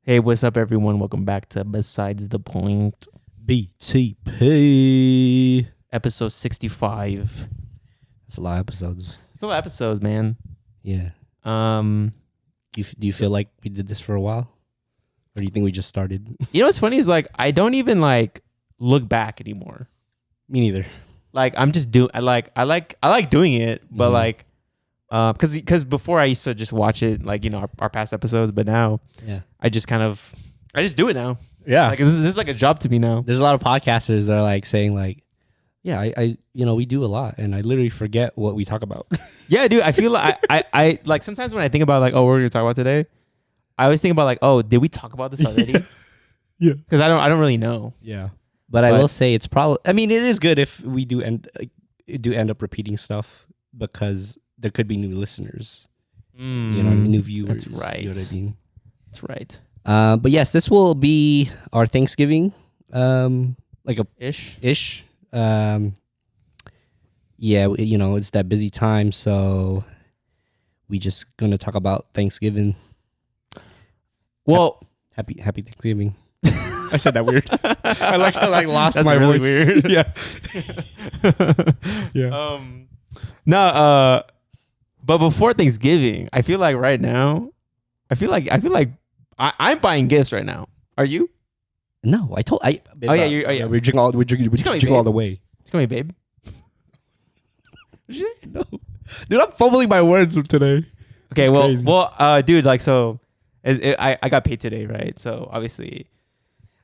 Hey, what's up, everyone? Welcome back to Besides the Point, BTP. episode 65. That's a lot of episodes. It's a lot of episodes, man. Yeah. Um, Do you feel like we did this for a while? Or do you think we just started? you know what's funny is like I don't even like look back anymore. Me neither. Like I'm just doing. I like doing it, but Mhm. like, because before I used to just watch it, like our past episodes, but now Yeah. I just do it now. Yeah. Like this is like a job to me now. There's a lot of podcasters that are like saying like, yeah, I we do a lot and I literally forget what we talk about. Yeah, dude. I feel like I like sometimes when I think about like, oh, what we're gonna talk about today, I always think about like, oh, did we talk about this already? Yeah. Because I don't really know. Yeah. But I will say it's probably, I mean, it is good if we do end up repeating stuff because there could be new listeners, new viewers. That's right. You know what I mean? That's right. But yes, this will be our Thanksgiving, like a Ish. Yeah, it's that busy time, so we just gonna talk about Thanksgiving. Well, Happy Thanksgiving. I said that weird. I lost that's my really voice. weird. Yeah. Yeah. No. But before Thanksgiving, I feel like right now, I'm buying gifts right now. Are you? No, Oh yeah. we're drinking all the way. Come here, babe. No, dude, I'm fumbling my words today. Okay, It's crazy. dude, like, so I got paid today, right? So obviously,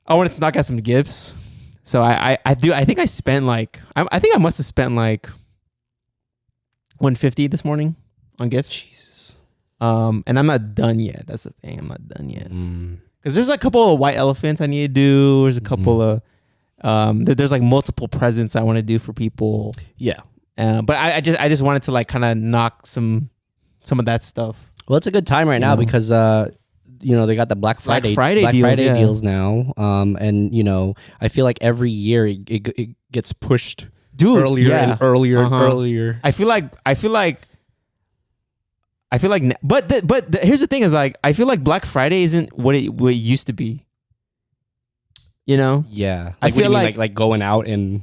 I wanted to knock out some gifts. So I think I spent like I think I must have spent like $150 this morning on gifts. Jesus. And I'm not done yet. That's the thing. I'm not done yet Mm. because there's a couple of white elephants I need to do. There's a couple of there's like multiple presents I want to do for people. Yeah. But I just wanted to like kind of knock some of that stuff. Well, it's a good time right now because they got the Black Friday deals now. And I feel like every year it gets pushed Dude, earlier and earlier and Uh-huh. earlier. I feel like but here's the thing is like I feel like Black Friday isn't what it used to be. You know? Yeah. I Like, what do feel you mean, like going out and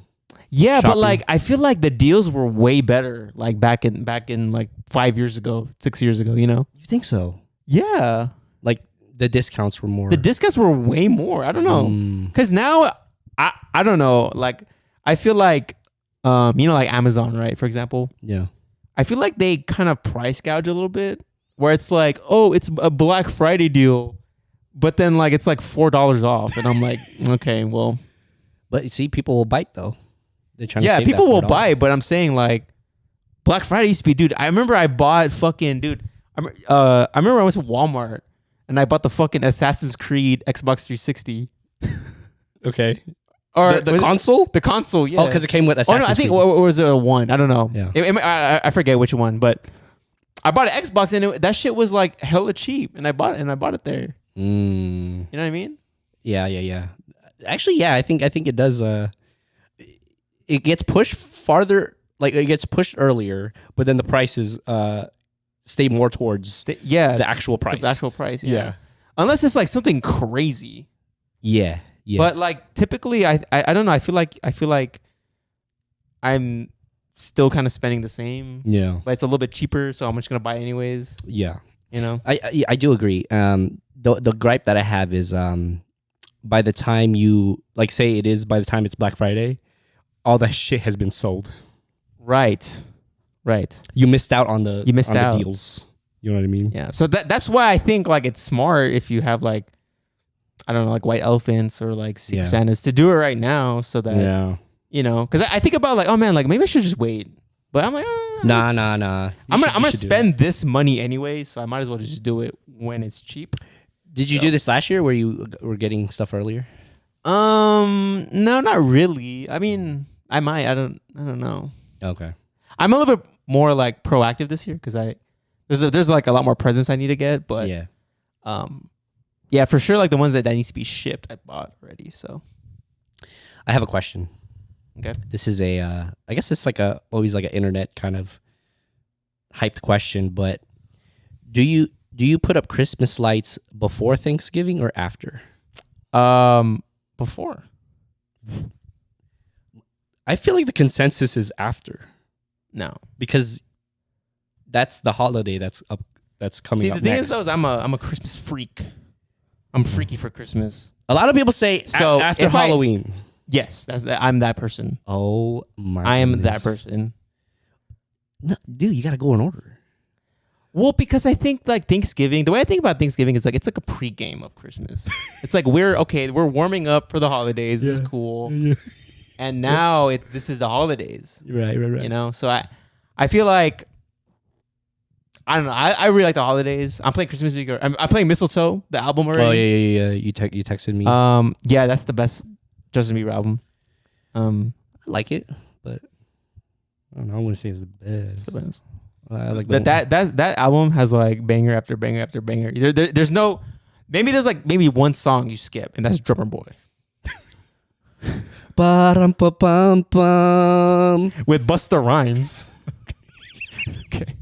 Yeah, but shopping. like I feel like the deals were way better like back in like 5 years ago, 6 years ago, you know? you think so? Yeah. Like the discounts were more. The discounts were way more. I don't know. Cuz now I don't know, like I feel like like Amazon, right? For example, Yeah. I feel like they kind of price gouge a little bit where it's like, oh, it's a Black Friday deal, but then like it's like $4 off. And I'm like, okay, well, But you see, people will bite though. They're trying to yeah, save people that will $4. buy it, but I'm saying like Black Friday used to be, dude, I remember I bought fucking, dude, I remember I went to Walmart and I bought the fucking Assassin's Creed Xbox 360. Okay. Or The was it- console? The console, yeah. Oh, because it came with Oh Assassin's no, I think Creed. or was it a one? I don't know. Yeah. I forget which one, but I bought an Xbox and that shit was like hella cheap, and I bought it there. Mm. You know what I mean? Yeah. Actually, yeah, I think it does. It gets pushed farther, like it gets pushed earlier, but then the prices stay more towards The actual price. The actual price. Yeah. Yeah. Unless it's like something crazy, Yeah. but like typically, I don't know. I feel like I'm still kind of spending the same, Yeah. but it's a little bit cheaper, so I'm just gonna buy it anyways. Yeah. You know? I do agree. The gripe that I have is by the time you say by the time it's Black Friday, all that shit has been sold. Right. You missed out on the out. the deals. You know what I mean? Yeah. So that's why I think like it's smart if you have like, I don't know, like white elephants or like Secret Yeah. Santas to do it right now, so that Yeah. because I think about like, oh man, like maybe I should just wait, but I'm like, Nah. I'm gonna spend this money anyway, so I might as well just do it when it's cheap. Did you do this last year where you were getting stuff earlier? No, not really. I mean, I might. I don't know. Okay. I'm a little bit more like proactive this year because there's like a lot more presents I need to get, but Yeah. yeah, for sure, like the ones that needs to be shipped, I bought already. So I have a question. okay, This is I guess it's always like an internet kind of hyped question, but do you Do you put up Christmas lights before Thanksgiving or after? Before. I feel like the consensus is after No. because that's the holiday that's up. That's coming See, up the thing next. is, though, is I'm a Christmas freak. I'm freaky for Christmas. A lot of people say So, after if I- Halloween. Yes, I'm that person. Oh my! I am goodness. that person. No, dude, you gotta go in order. Well, because I think like Thanksgiving, the way I think about Thanksgiving is like it's like a pregame of Christmas. It's like we're warming up for the holidays. This is cool. And now this is the holidays. Right. You know, so I feel like I don't know. I really like the holidays. I'm playing Christmas music. I'm playing Mistletoe, the album already. Oh yeah. You texted me. Yeah, that's the best Justin Bieber album. I like it, but I don't know. I wouldn't say it's the best. It's the best. I like That album has like banger after banger after banger. There's no, there's one song you skip, and that's Drummer Boy Ba-dum-ba-bum-bum. with Busta Rhymes. Okay.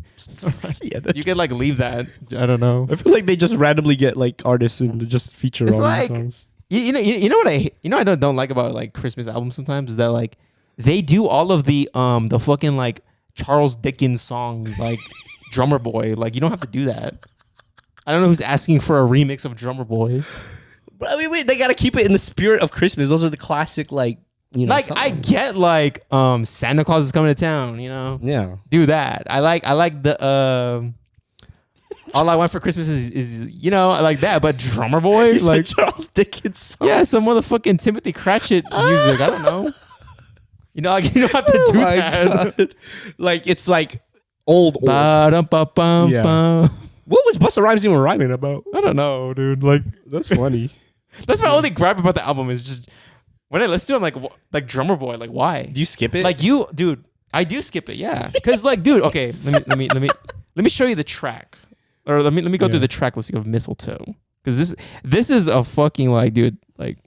Yeah, You could like leave that. I don't know. I feel like they just randomly get like artists and just feature It's all like- these songs. You know what I don't like about like Christmas albums sometimes is that like they do all of the fucking like Charles Dickens songs like Drummer Boy. Like you don't have to do that. I don't know who's asking for a remix of Drummer Boy. But I mean, wait, they gotta keep it in the spirit of Christmas. Those are the classic, like Like songs. I get like Santa Claus is coming to town, you know. Yeah. Do that. I like the All I Want for Christmas is I like that, but Drummer Boy It's like Charles Dickens song. yeah, some motherfucking Timothy Cratchit music. I don't know. Like you don't have to do that. God. Like it's like old. Ba-dum-ba-bum-bum. Yeah. What was Busta Rhymes even rhyming about? I don't know, dude. Like That's funny. that's my only gripe about the album is just when I listen to it, I'm like Drummer Boy. Like why? Do you skip it? Like dude, I do skip it. Yeah, because like, dude. Okay, let me show you the track, or let me go through the track listing of Mistletoe, because this is a fucking like, dude. Like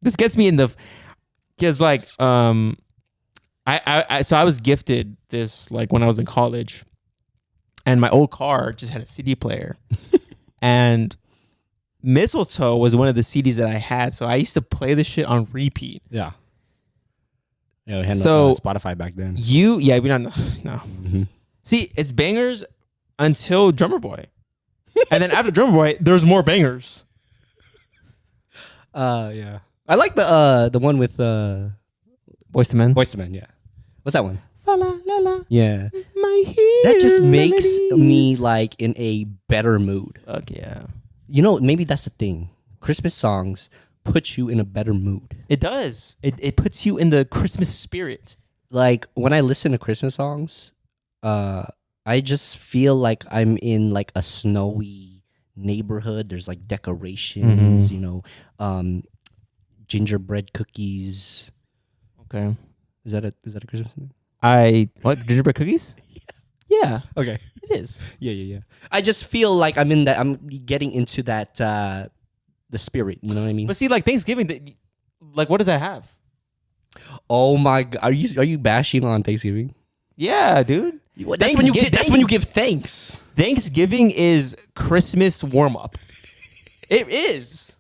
this gets me in the because like I was gifted this like when I was in college, and my old car just had a CD player, and Mistletoe was one of the CDs that I had, so I used to play this shit on repeat. yeah. Yeah, we had So- Spotify back then. We don't know. No. Mm-hmm. See, it's bangers until Drummer Boy. And then after Drummer Boy, there's more bangers. Yeah. I like the one with Boyz II Men. Boyz II Men. Yeah. What's that one? La la la la, Yeah. my hero That just makes me melodies. like in a better mood. Fuck yeah. Maybe that's the thing. Christmas songs put you in a better mood. It does. It puts you in the Christmas spirit. Like when I listen to Christmas songs, I just feel like I'm in like a snowy neighborhood. There's like decorations, gingerbread cookies. Okay. Is that a Christmas thing? What, gingerbread cookies? Yeah, Okay. it is. Yeah. I just feel like I'm in that. I'm getting into that the spirit. You know what I mean? But see, like Thanksgiving, like what does that have? Oh my God, are you bashing on Thanksgiving? Yeah, dude. That's when you give thanks. Thanksgiving is Christmas warm up. It is.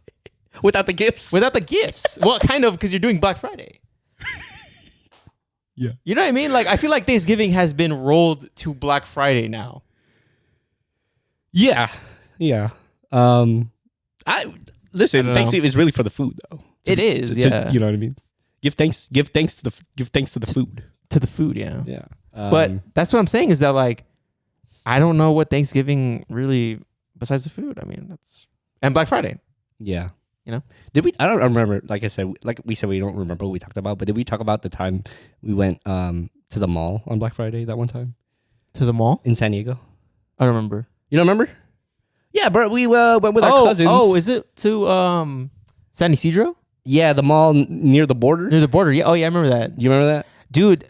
Without the gifts. Without the gifts. Well, kind of, because you're doing Black Friday. Yeah. You know what I mean? Like, I feel like Thanksgiving has been rolled to Black Friday now. Yeah. I listen. know. Thanksgiving is really for the food, though. It is, yeah. You know what I mean? Give thanks to the food. To the food, yeah. Yeah. But that's what I'm saying is that, like, I don't know what Thanksgiving really, besides the food. I mean, and Black Friday. yeah. You know? Did we? I don't remember. Like we said, we don't remember what we talked about. But did we talk about the time we went to the mall on Black Friday that one time To the mall? in San Diego? I don't remember. You don't remember? Yeah, bro. We went with our cousins. Oh, is it to San Isidro? Yeah, the mall near the border. Near the border. Yeah. Oh, yeah, I remember that. You remember that? Dude.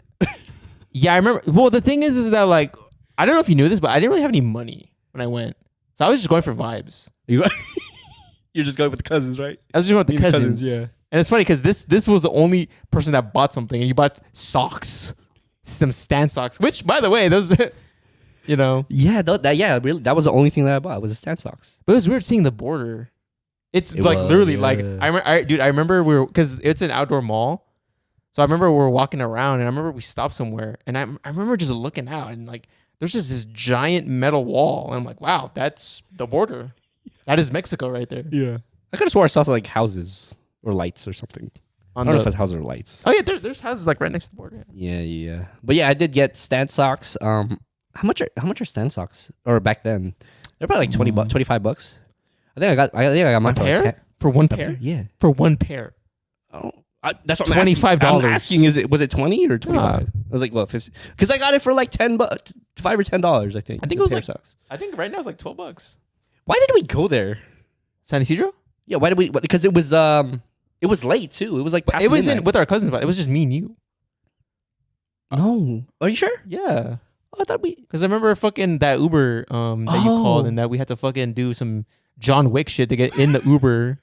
Yeah, I remember. Well, the thing is that, like, I don't know if you knew this, but I didn't really have any money when I went. So I was just going for vibes. You're just going with the cousins, right? I was just going with the Me and cousins. yeah. And it's funny because this was the only person that bought something, and you bought socks, some Stan socks. Which, by the way, those You know, Yeah, really, that was the only thing that I bought was the Stan socks. but it was weird seeing the border. It's It like was, literally yeah. like I remember we were because it's an outdoor mall, so I remember we were walking around and I remember we stopped somewhere and I remember just looking out and like there's just this giant metal wall and I'm like, wow, that's the border. That is Mexico right there. Yeah, I could have swore I saw like houses or lights or something. I On don't know the, if it's houses or lights. oh yeah, there's houses like right next to the border. Yeah. But yeah, I did get Stan socks. How much are Stan socks? Or back then, they're probably like $20, $25. I think I got mine One for like pair 10. for one pair. Yeah. For one pair. Oh, that's what $25. I'm asking, was it 20 or 25? I was like, well, 50. Because I got it for like $10, $5 or $10. I think. I think it was pair like of socks. I think right now it's like $12. Why did we go there? San Isidro? Yeah, why did we? Because it was late too. It was like past It was midnight. in with our cousins, but it was just me and you. No, are you sure? Yeah. Oh, I thought we. Because I remember fucking that Uber that you called and that we had to fucking do some John Wick shit to get in the Uber.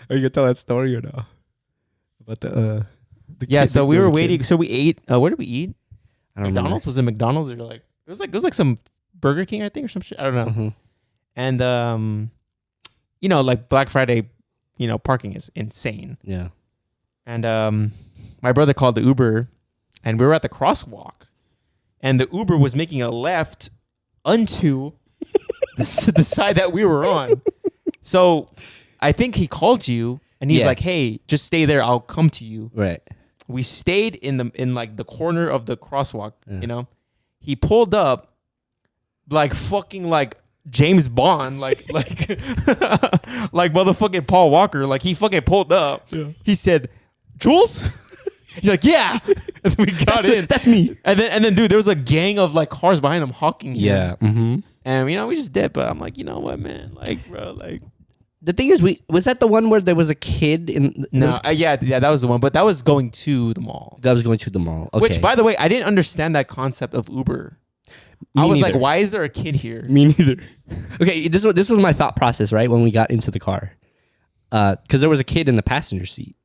Are you gonna tell that story or no? About the Yeah, kid so that we was were a kid? waiting. So we ate. Where did we eat? I don't McDonald's? Was it McDonald's or like it was like some Burger King, I think, or some shit. I don't know. remember. And you know, like Black Friday, you know, parking is insane. Yeah. And my brother called the Uber, and we were at the crosswalk, and the Uber was making a left onto the side that we were on. So I think he called you, and he's Yeah. like, "Hey, just stay there. I'll come to you." Right. We stayed in like the corner of the crosswalk. Yeah. You know, he pulled up, like fucking like James Bond, like like motherfucking Paul Walker. Like he fucking pulled up. Yeah. He said, "Jules." You're like, yeah. And then we got in. That's me. And then, dude, there was a gang of like cars behind him hawking him. Yeah. Mm-hmm. And you know, we just dipped. But I'm like, you know what, man? Like, bro, like. The thing is, was that the one where there was a kid in? No, yeah, that was the one. But that was going to the mall. That was going to the mall. Okay. Which, by the way, I didn't understand that concept of Uber. Me I was neither. like, why is there a kid here? Me neither. Okay, this was my thought process, right? When we got into the car, because there was a kid in the passenger seat.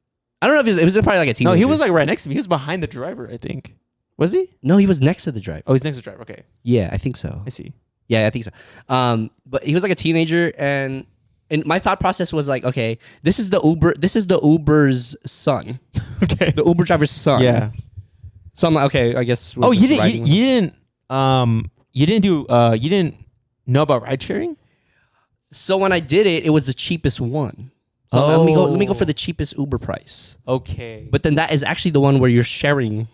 I don't know if it was probably like a teenager. No, he was like right next to me. He was behind the driver, I think. Was he? No, he was next to the driver. Oh, he's next to the driver. Okay, Yeah, I think so. I see. Yeah, I think so. But he was like a teenager, and my thought process was like, okay, this is the Uber's son, Okay. the Uber driver's son. Yeah. So I'm like, okay, I guess. We're Oh, you just didn't. riding You didn't know about ride sharing? So when I did it, it was the cheapest one. So let me go for the cheapest Uber price. Okay. But then that is actually the one where you're sharing.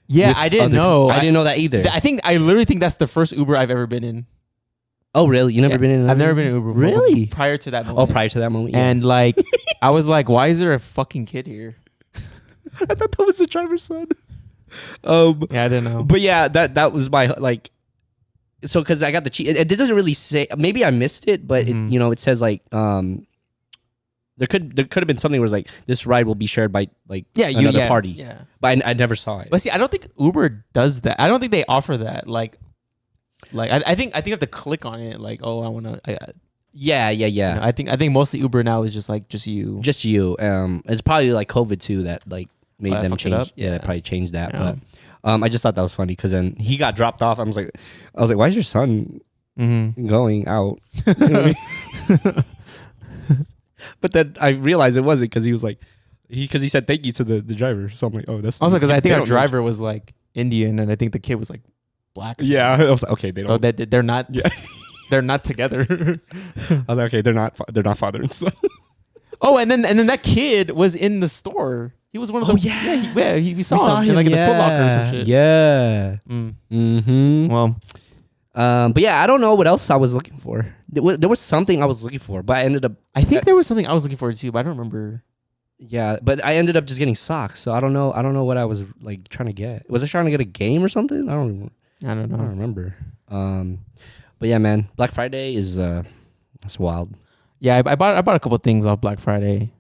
yeah, with I didn't other- know. I didn't know that either. I literally think that's the first Uber I've ever been in. Oh, really? You never Yeah, been in? I've never been in Uber before, Really? prior to that Oh, moment. prior to that moment. Yeah. And like, I was like, why is there a fucking kid here? I thought that was the driver's son. Yeah, I didn't know. But yeah, that was my like. So because I got the cheap, it doesn't really say. Maybe I missed it, but Mhm. it says like there could have been something where it's like this ride will be shared by like another party. Yeah. But I never saw it. But see, I don't think Uber does that. I don't think they offer that. Like I think you have to click on it. Like, oh, I want to. Yeah. I think mostly Uber now is just you. Just you. It's probably like COVID too that like made that them fucked it change. up? Yeah, Yeah. probably changed that. Yeah. But I just thought that was funny because then he got dropped off. I was like, why is your son Mm-hmm. going out? You know what I mean? But then I realized it wasn't because he was like, because he said thank you to the driver. So I'm like, oh, that's Also, because I they think our don't know. driver was like Indian, and I think the kid was like black. Yeah, I was like, okay, they So don't. they're not. Yeah. They're not together. I was like, okay, they're not father and son. Oh, and then that kid was in the store. He was one of the. Oh, yeah. We saw him in, like in the Foot Locker or some shit. Yeah. Mm. Mm-hmm. Well, But yeah, I don't know what else I was looking for. There was something I was looking for, but I ended up. I think there was something I was looking forward to, but I don't remember. Yeah, but I ended up just getting socks. So I don't know what I was like trying to get. Was I trying to get a game or something? I don't know. remember. But yeah, man, Black Friday is that's wild. Yeah, I bought a couple things off Black Friday.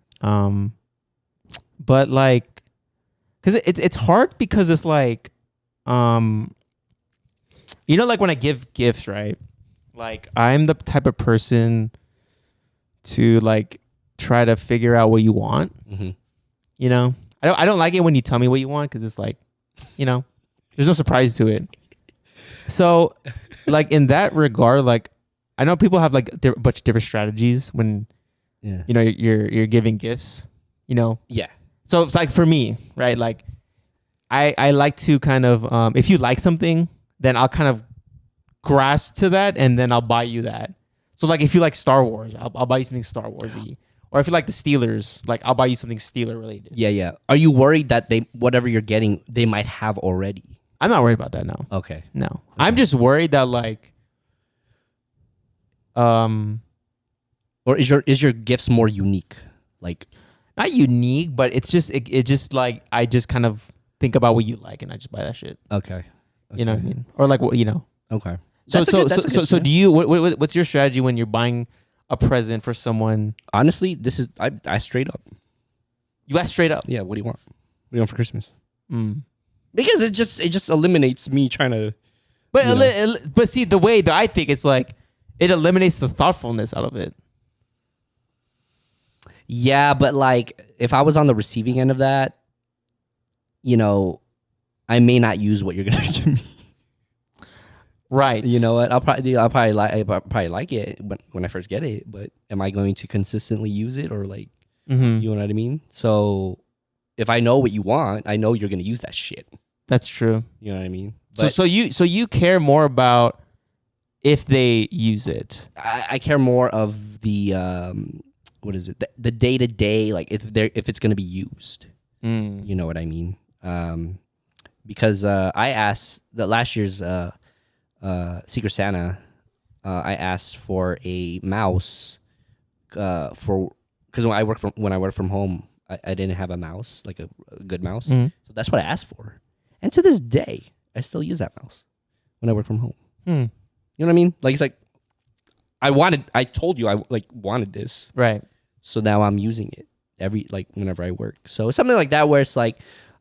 But like, cause it's hard because it's like, like when I give gifts, right? Like I'm the type of person to like try to figure out what you want. Mm-hmm. You know, I don't like it when you tell me what you want because it's like, there's no surprise to it. So, like in that regard, like I know people have like a bunch of different strategies when Yeah. you know you're giving gifts. You know, Yeah. so it's like for me, right? Like I like to kind of if you like something, then I'll kind of grasp to that, and then I'll buy you that. So like if you like Star Wars, I'll buy you something Star Warsy. Or if you like the Steelers, like I'll buy you something Steeler related. Yeah, yeah. Are you worried that whatever you're getting, they might have already? I'm not worried about that now. Okay. No. I'm just worried that like Or is your gifts more unique? Like, not unique, but it's just it just like I just kind of think about what you like and I just buy that shit. okay. You know what I mean? Or like what you know. Okay. So do you what's your strategy when you're buying a present for someone? Honestly, this is I straight up. You ask straight up. Yeah, what do you want? What do you want for Christmas? Mm. Because it just eliminates me trying to. But see the way that I think it's like it eliminates the thoughtfulness out of it. Yeah, but like if I was on the receiving end of that, you know, I may not use what you're gonna give me. Right. You know what? I'll probably like it when I first get it, but am I going to consistently use it or like, Mm-hmm. you know what I mean? So if I know what you want, I know you're gonna use that shit. That's true. You know what I mean? So you care more about if they use it. I care more of the what is it? The day to day, like if it's gonna be used. Mm. You know what I mean? Because I asked that last year's Secret Santa, I asked for a mouse for because when I work from home, I didn't have a mouse, like a good mouse. Mm. So that's what I asked for. And to this day, I still use that mouse when I work from home. Mm. You know what I mean? Like it's like I told you I wanted this. Right. So now I'm using it whenever I work. So it's something like that where it's like,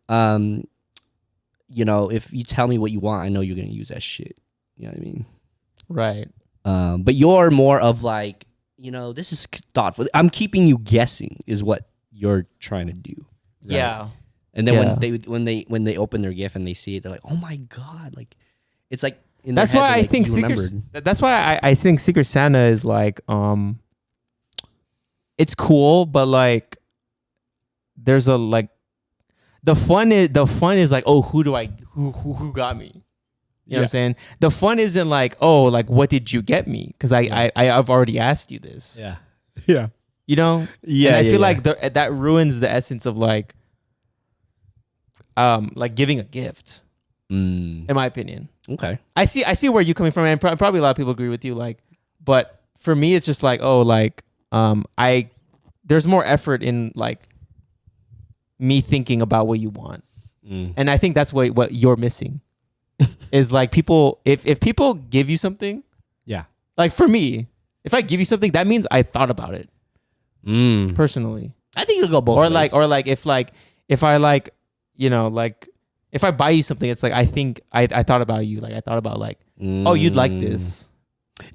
you know, if you tell me what you want, I know you're gonna use that shit. You know what I mean? Right. But you're more of like, you know, this is thoughtful. I'm keeping you guessing is what you're trying to do. Right? Yeah. And then Yeah. when they open their gift and they see it, they're like, oh my god, like it's like in That's their why head, I like, think you That's why I think Secret Santa is like it's cool, but like there's a like the fun is like, oh, who got me? You know what I'm saying? The fun isn't like, oh, like what did you get me? Because I've already asked you this. Yeah. Yeah. You know? Yeah. And I feel like that ruins the essence of like giving a gift, in my opinion. Okay. I see where you're coming from, and probably a lot of people agree with you. Like, but for me, it's just like, oh, like, there's more effort in like me thinking about what you want, and I think that's what you're missing is like people. If people give you something, Yeah. like for me, if I give you something, that means I thought about it personally, I think you'll go both or ways. like if I like, you know, like. If I buy you something, it's like I think I thought about you. Like I thought about like, oh, you'd like this.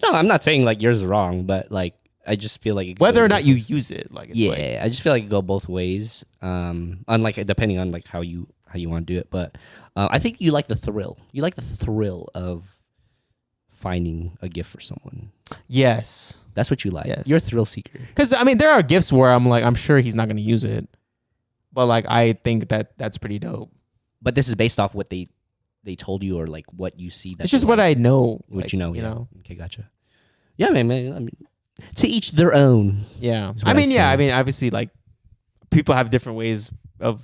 No, I'm not saying like yours is wrong, but like I just feel like it Whether or goes- not you use it, like it's yeah, like, I just feel like it go both ways. Unlike depending on like how you want to do it, but I think you like the thrill. You like the thrill of finding a gift for someone. yes. That's what you like. Yes. You're a thrill seeker. Because I mean, there are gifts where I'm like, I'm sure he's not going to use it, but like I think that's pretty dope. But this is based off what they told you or like what you see. That It's just you what like. I know. What like, you know. You Yeah. know. Okay, gotcha. Yeah, man. I mean, to each their own. Yeah. That's I what mean, I yeah. say. I mean, obviously, like people have different ways of,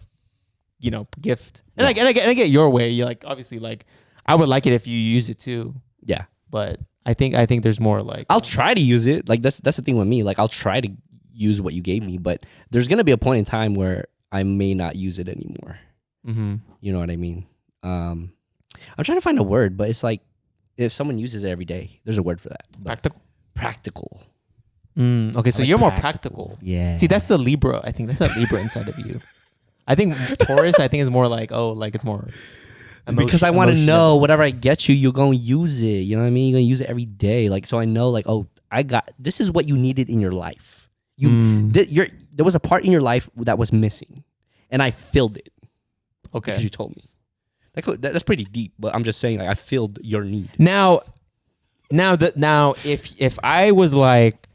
you know, gift, and Yeah. I get your way. You like obviously like I would like it if you use it too, Yeah. but I think there's more like I'll try to use it. Like that's the thing with me. Like I'll try to use what you gave me, but there's gonna be a point in time where I may not use it anymore. Mm-hmm. You know what I mean? I'm trying to find a word, but it's like if someone uses it every day, there's a word for that. But Practical. practical. Okay, so like you're more practical. practical. Yeah. See, that's the Libra. I think that's a Libra inside of you. I think Taurus. I think is more like it's more. Because I want to know whatever I get you, you're gonna use it. You know what I mean? You're gonna use it every day. Like so, I know like this is what you needed in your life. There was a part in your life that was missing, and I filled it Okay. because you told me. That's pretty deep, but I'm just saying, like, I filled your need. Now if I was like,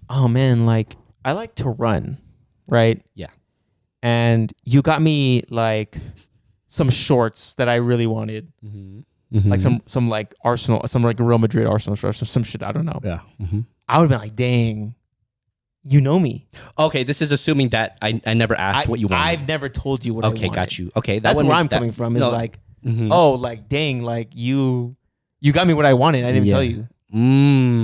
oh man, like I like to run, right? Yeah. And you got me like some shorts that I really wanted, like some like Arsenal, some like Real Madrid Arsenal shorts, or some shit. I don't know. Yeah. I would have been like, dang, you know me. Okay, this is assuming that I never asked what you wanted. I've never told you what I wanted. Okay, got you. Okay, That's where I'm coming from. Is like, oh, like dang, like you got me what I wanted. I didn't even tell you.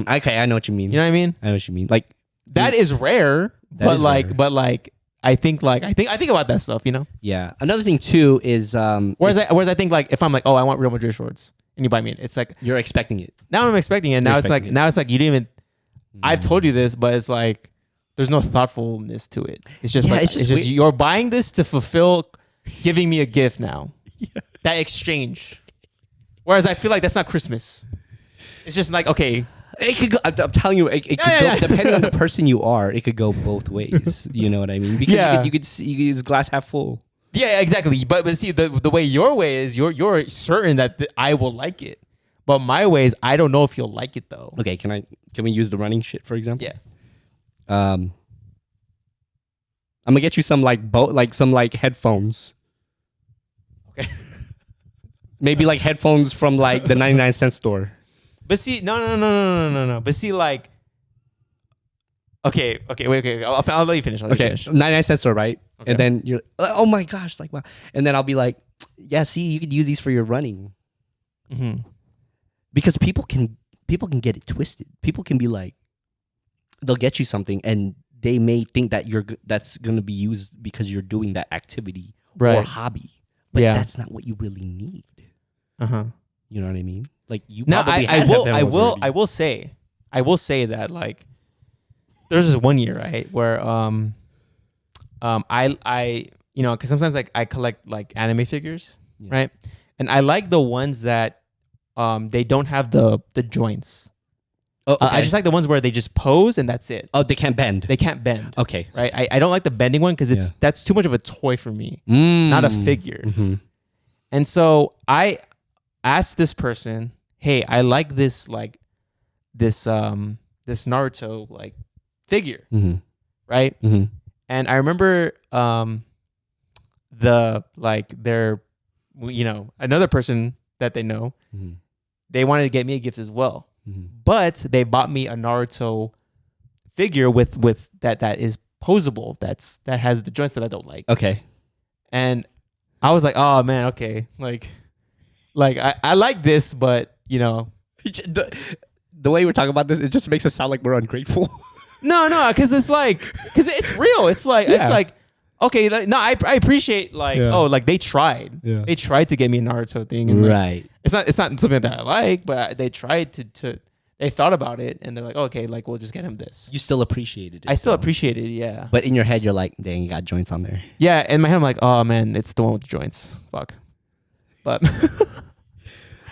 Okay, I know what you mean. You know what I mean? I know what you mean. Like that is rare, but is like, rare. but like, I think about that stuff. You know. Yeah. Another thing too is Whereas I think like if I'm like, oh, I want Real Madrid shorts, and you buy me it, it's like you're expecting it. now I'm expecting it. Now it's like you didn't even. I've told you this, but it's like there's no thoughtfulness to it. It's just like it's just you're buying this to fulfill giving me a gift now. Yeah. That exchange. Whereas I feel like that's not Christmas. It's just like, okay. It could go, I'm telling you, it could go, depending on the person you are, it could go both ways. You know what I mean? Because you could use glass half full. Yeah, exactly. But see, the way your way is, you're certain that I will like it. But my way is, I don't know if you'll like it though. Okay, can we use the running shit for example? Yeah. I'm gonna get you some some headphones. Okay. Maybe like headphones from like the 99-cent store. But see, no. But see, like, okay, wait. I'll let you finish. 99-cent store, right? Okay. And then you're, oh my gosh, like wow. And then I'll be like, yeah, see, you could use these for your running. Mm-hmm. Because people can get it twisted. People can be like, they'll get you something and they may think that that's going to be used because you're doing that activity or hobby, but that's not what you really need. You know what I mean? Like you. Now I will say that like there's this one year, right, where I you know, because sometimes like I collect like anime figures, right, and I like the ones that they don't have the joints. Oh, okay. I just like the ones where they just pose and that's it. Oh, they can't bend. They can't bend. Okay. Right. I don't like the bending one because that's too much of a toy for me, not a figure. Mm-hmm. And so I asked this person, "Hey, I like this this Naruto like figure, right?" Mm-hmm. And I remember another person that they know, they wanted to get me a gift as well. But they bought me a Naruto figure with that is posable. That has the joints that I don't like. Okay. And I was like, oh man, okay. Like I like this, but you know, the way we're talking about this, it just makes us sound like we're ungrateful. No, because it's real. It's like okay, I appreciate like they tried. Yeah. They tried to get me a Naruto thing, and right. It's not something that I like, but they tried to they thought about it, and they're like, okay, like we'll just get him this. You still appreciated it. I still appreciated it, yeah. But in your head, you're like, dang, you got joints on there. Yeah, in my head, I'm like, oh man, it's the one with the joints. Fuck. But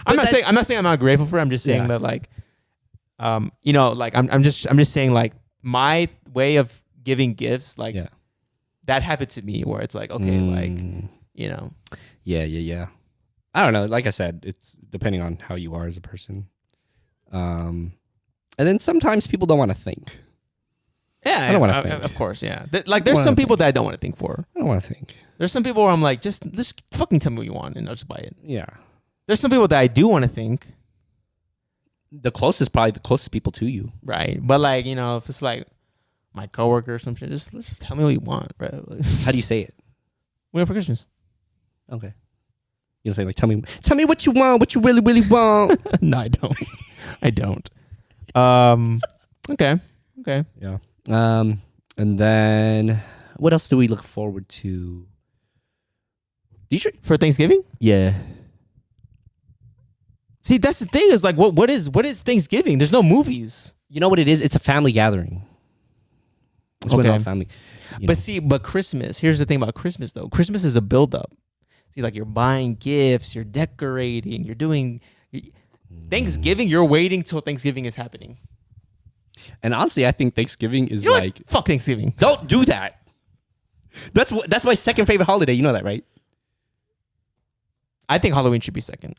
I'm not saying I'm not grateful for it. I'm just saying that like, you know, like I'm just saying like my way of giving gifts, like that happened to me where it's like, okay, like, you know. Yeah. I don't know. Like I said, it's depending on how you are as a person. And then sometimes people don't want to think. Yeah, I don't want to think. Of course, yeah. Like there's some people that I don't want to think for. I don't want to think. There's some people where I'm like, just fucking tell me what you want and I'll just buy it. Yeah. There's some people that I do want to think. Probably the closest people to you. Right. But like, you know, if it's like my coworker or some shit, just tell me what you want, bro. How do you say it? We for Christmas. Okay. You don't say like, tell me what you want, what you really, really want. No, I don't. I don't. Okay. Yeah. And then what else do we look forward to? For Thanksgiving? Yeah. See, that's the thing is like, what is Thanksgiving? There's no movies. You know what it is? It's a family gathering. It's with all family. But Christmas, here's the thing about Christmas though. Christmas is a build-up. See, like you're buying gifts, you're decorating, you're doing Thanksgiving, you're waiting till Thanksgiving is happening. And honestly, I think Thanksgiving is fuck Thanksgiving. Don't do that. That's my second favorite holiday. You know that, right? I think Halloween should be second.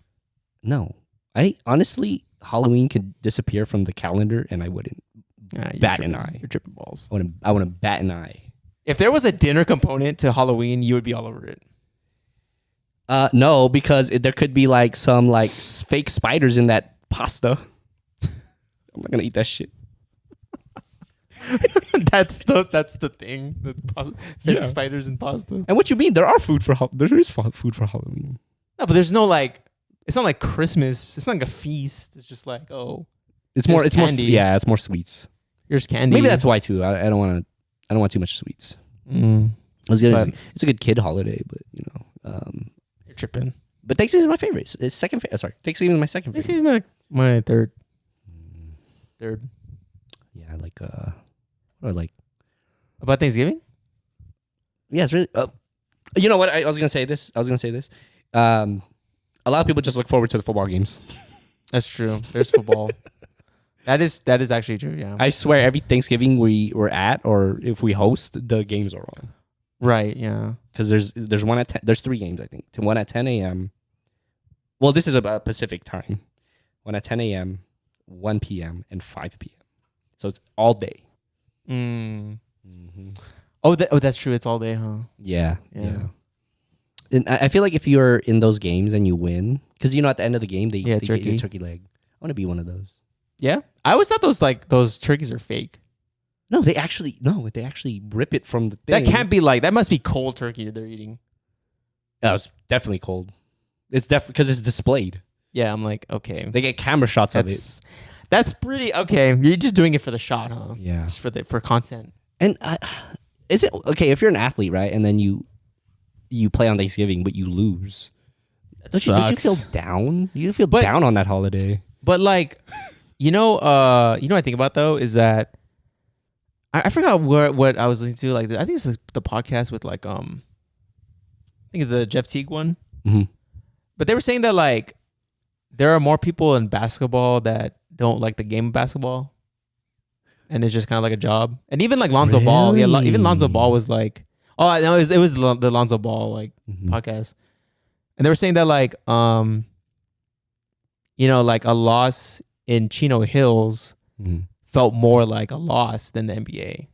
No, I honestly, Halloween could disappear from the calendar, and I wouldn't You're bat an tripping. eye. You're tripping balls. I want to bat an eye. If there was a dinner component to Halloween, you would be all over it. No, because there could be like some like fake spiders in that pasta. I'm not gonna eat that shit. that's the thing. Fake Yeah. spiders and pasta. And what you mean? There is food for Halloween. No, but there's no like. It's not like Christmas. It's not like a feast. It's just like It's There's more. It's candy. more. Yeah, it's more sweets. here's candy. Maybe that's why too. I don't want to. I don't want too much sweets. Mm, It's good. But- It's a good kid holiday, but you're tripping. but Thanksgiving is my favorite. It's second. Sorry, Thanksgiving is my second This favorite. is my third. Yeah, I like. What do I like? About Thanksgiving? Yeah, it's really. You know what? I was gonna say this. A lot of people just look forward to the football games. That's true. There's football. That is actually true. Yeah. I swear, every Thanksgiving we're at, or if we host, the games are on. Right. Yeah. Because there's one at 10, there's 3 games I think. One at 10 a.m. Well, this is about Pacific time. One at 10 a.m., 1 p.m., and 5 p.m. So it's all day. Mm. Oh, that's true. It's all day, huh? Yeah. Yeah. And I feel like if you're in those games and you win, because at the end of the game they get turkey. you a turkey leg. I want to be one of those. Yeah. I always thought those turkeys are fake. No, they actually rip it from the thing. That can't be like that. Must be cold turkey they're eating. Oh, it's definitely cold. It's definitely because it's displayed. Yeah. I'm like, okay. They get camera shots of it. That's pretty okay. You're just doing it for the shot, huh? Yeah. Just for content. And is it okay if you're an athlete, right? And then you play on Thanksgiving, but you lose. Don't you feel down? You feel down on that holiday. But like, what I think about though is that I forgot what I was listening to. Like, I think it's the podcast with like I think it's the Jeff Teague one. Mm-hmm. But they were saying that like there are more people in basketball that don't like the game of basketball, and it's just kind of like a job. And even like Lonzo Ball, yeah, even Lonzo Ball was like, oh, I know it was the Lonzo Ball like podcast, and they were saying that like like a loss in Chino Hills felt more like a loss than the NBA.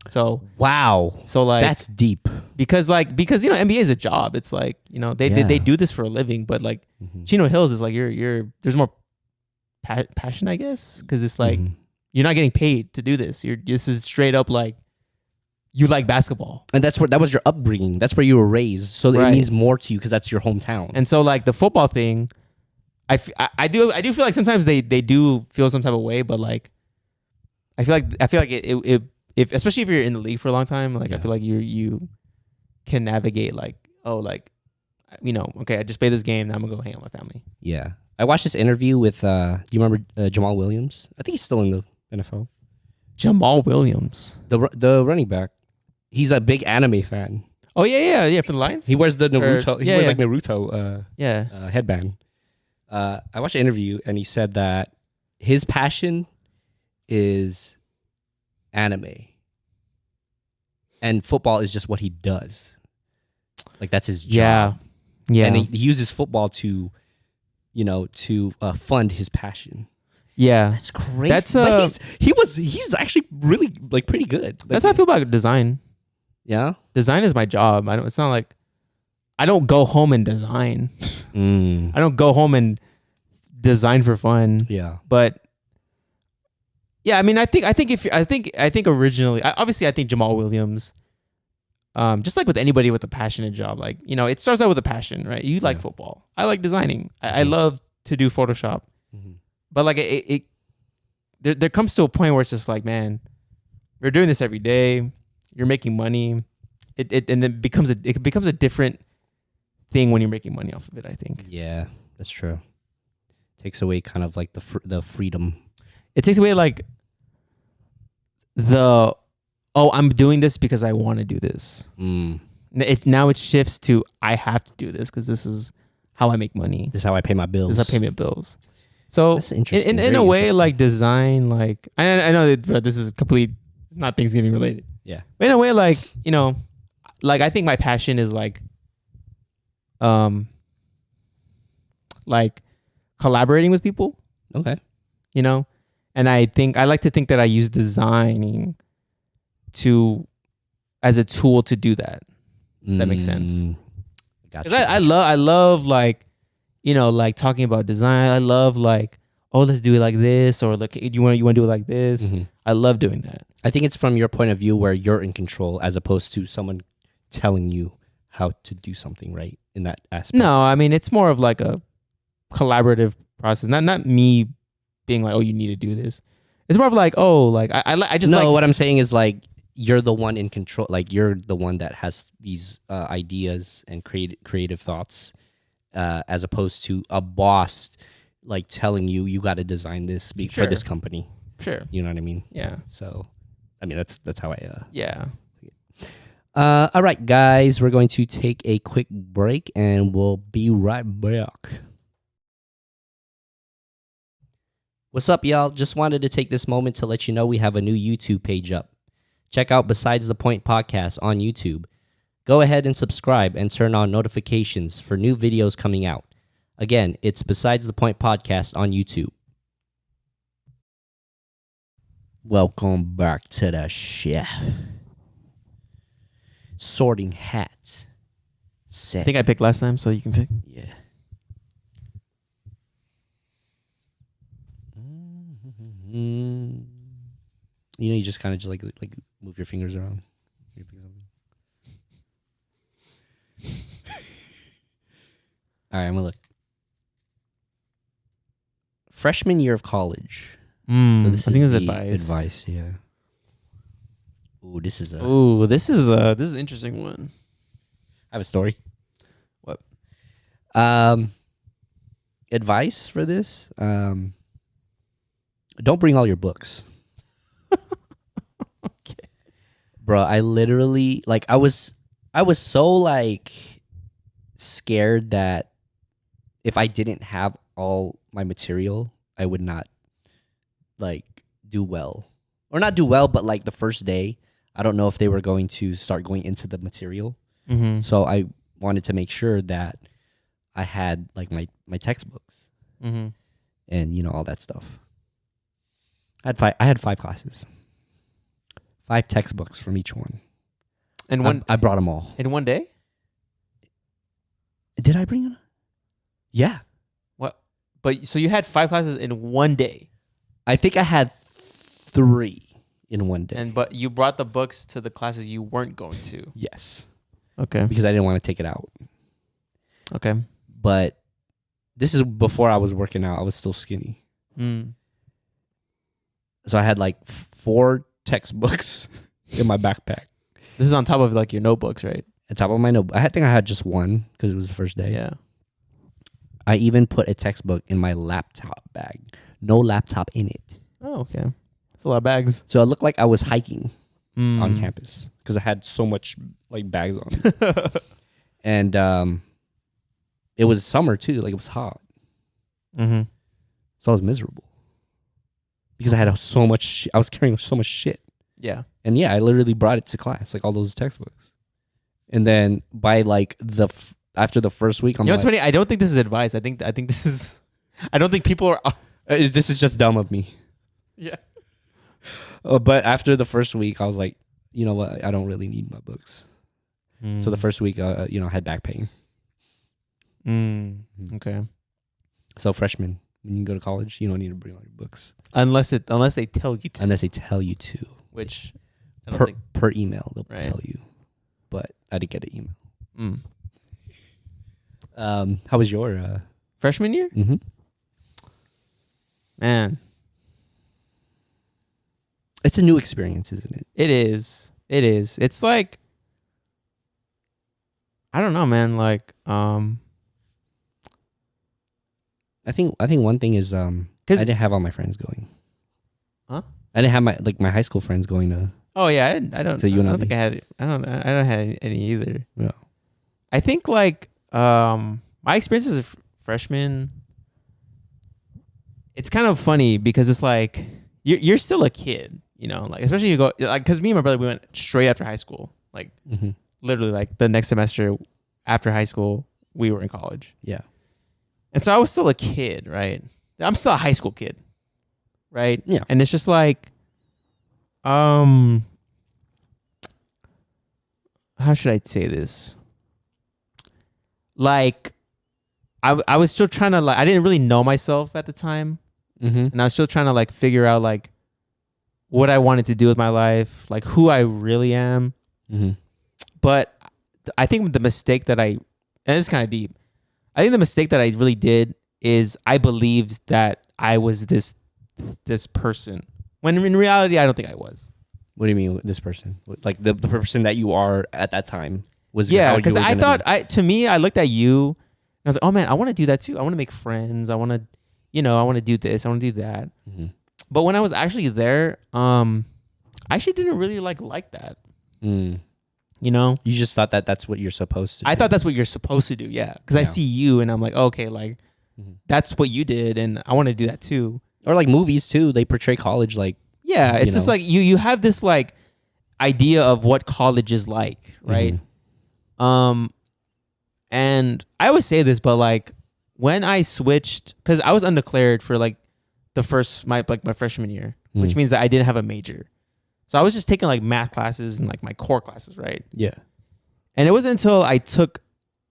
So wow, so like that's deep because NBA is a job. It's like they do this for a living, but like Chino Hills is like you're there's more passion, I guess, because it's like you're not getting paid to do this. This is straight up like you like basketball, and that was your upbringing. That's where you were raised, so it means more to you because that's your hometown. And so like the football thing, I do feel like sometimes they do feel some type of way, but like I feel like it if especially if you're in the league for a long time, like I feel like you can navigate like okay, I just played this game, now I'm gonna go hang out with my family. Yeah, I watched this interview with do you remember Jamal Williams? I think he's still in the NFL. Jamal Williams, the running back. He's a big anime fan. Oh yeah, for the Lions. He wears the Naruto. He wears like Naruto. Yeah. Headband. I watched an interview and he said that his passion is anime, and football is just what he does. Like that's his job. Yeah. And he uses football to, fund his passion. Yeah. That's crazy. That's but he's actually really like pretty good. Like, that's how I feel about design. Yeah. Design is my job. It's not like I don't go home and design. I don't go home and design for fun. Yeah. But yeah, I mean, I think originally, obviously, I think Jamal Williams, just like with anybody with a passionate job, like it starts out with a passion, right? You like football. I like designing. I love to do Photoshop. But like there comes to a point where it's just like, man, you're doing this every day. You're making money. It becomes a different thing when you're making money off of it, I think. Yeah, that's true. Takes away kind of like the freedom. It takes away like I'm doing this because I want to do this. Now it shifts to I have to do this because this is how I make money. This is how I pay my bills. This is how I pay my bills. So that's interesting. In a way, like design, like I know that this is it's not Thanksgiving related. Yeah. But in a way, like like I think my passion is like like collaborating with people, Okay. you know? And I like to think that I use designing as a tool to do that. That makes sense. Gotcha. Because I love like, you know, like talking about design. I love like, oh, let's do it like this, or like you want to do it like this. Mm-hmm. I love doing that. I think it's from your point of view where you're in control as opposed to someone telling you how to do something, right? In that aspect. No, I mean it's more of like a collaborative process. Not me being like, oh, you need to do this. It's more of like, oh, like I just no. like What I'm saying is like you're the one in control. Like you're the one that has these ideas and creative thoughts, as opposed to a boss like telling you got to design this for Sure. this company. sure. You know what I mean? Yeah. So, I mean that's how I. Yeah. All right, guys, we're going to take a quick break and we'll be right back. What's up, y'all? Just wanted to take this moment to let you know we have a new YouTube page up. Check out Besides the Point podcast on YouTube. Go ahead and subscribe and turn on notifications for new videos coming out. Again, it's Besides the Point podcast on YouTube. Welcome back to the show. Sorting hats. I think I picked last time, so you can pick. Yeah. You know, you just kind of just like move your fingers around. You pick something. All right, I'm gonna look. Freshman year of college. So I this think is this is the advice. Advice, yeah. Ooh, this is a. Ooh, this is an interesting one. I have a story. What? Advice for this. Don't bring all your books. Okay. Bro, I literally I was so like scared that if I didn't have all my material, I would not like do well. Or not do well, but like the first day, I don't know if they were going to start going into the material. Mm-hmm. So I wanted to make sure that I had like my textbooks Mm-hmm. and all that stuff. I had 5 classes. 5 textbooks from each one. And I brought them all. in one day? Did I bring it? Yeah. What? But so you had 5 classes in one day, I think I had 3 in one day. but you brought the books to the classes you weren't going to. Yes. Okay. Because I didn't want to take it out. Okay. But this is before I was working out. I was still skinny. Mm. So I had like 4 textbooks in my backpack. This is on top of like your notebooks, right? On top of my notebook. I think I had just one because it was the first day. Yeah. I even put a textbook in my laptop bag. No laptop in it. Oh, okay. That's a lot of bags. So it looked like I was hiking Mm. on campus because I had so much like bags on me. And it was summer too. Like it was hot. Mm-hmm. So I was miserable because I had so much. I was carrying so much shit. Yeah. And yeah, I literally brought it to class, like all those textbooks. And then by like after the first week, I'm You know what's like, funny? I don't think this is advice. I think this is. I don't think people are. This is just dumb of me. Yeah. But after the first week, I was like, you know what? I don't really need my books. So the first week, I had back pain. Okay. So freshman, when you go to college, you don't need to bring all your books Unless they tell you to, unless they tell you to. which I don't think. Per email, they'll Right. tell you. But I didn't get an email. Mm. How was your Freshman year, man. It's a new experience, isn't it? It is. It is. It's like, I don't know, man. Like, I think one thing is I didn't have all my friends going. Huh? I didn't have my high school friends going to. oh yeah, I don't. So I UNLV? don't think I had. I don't have any either. Yeah. I think like my experience as a freshman. It's kind of funny because it's like you're still a kid, like especially you go like because me and my brother we went straight after high school, like literally like the next semester after high school we were in college. Yeah. And so I was still a kid, right? I'm still a high school kid, right? Yeah. And it's just like, how should I say this? Like, I was still trying to, like, I didn't really know myself at the time. Mm-hmm. And I was still trying to, like, figure out, like, what I wanted to do with my life, like, who I really am. Mm-hmm. But I think the mistake that and it's kind of deep, I think the mistake that I really did is I believed that I was this person, when in reality, I don't think I was. What do you mean, this person? Like the person that you are at that time was? Yeah, because I thought, to me, I looked at you, and I was like, oh man, I want to do that too. I want to make friends. I want to, I want to do this. I want to do that. Mm-hmm. But when I was actually there, I actually didn't really like that. Mm. You just thought that that's what you're supposed to do. I thought that's what you're supposed to do. Yeah, because I see you, and I'm like, okay, like that's what you did, and I want to do that too. Or like movies too, they portray college like. Yeah, it's just like you have this like idea of what college is like, right? Mm-hmm. And I always say this, but like when I switched, because I was undeclared for like my freshman year, which means that I didn't have a major, so I was just taking like math classes and like my core classes, right? Yeah. And it wasn't until I took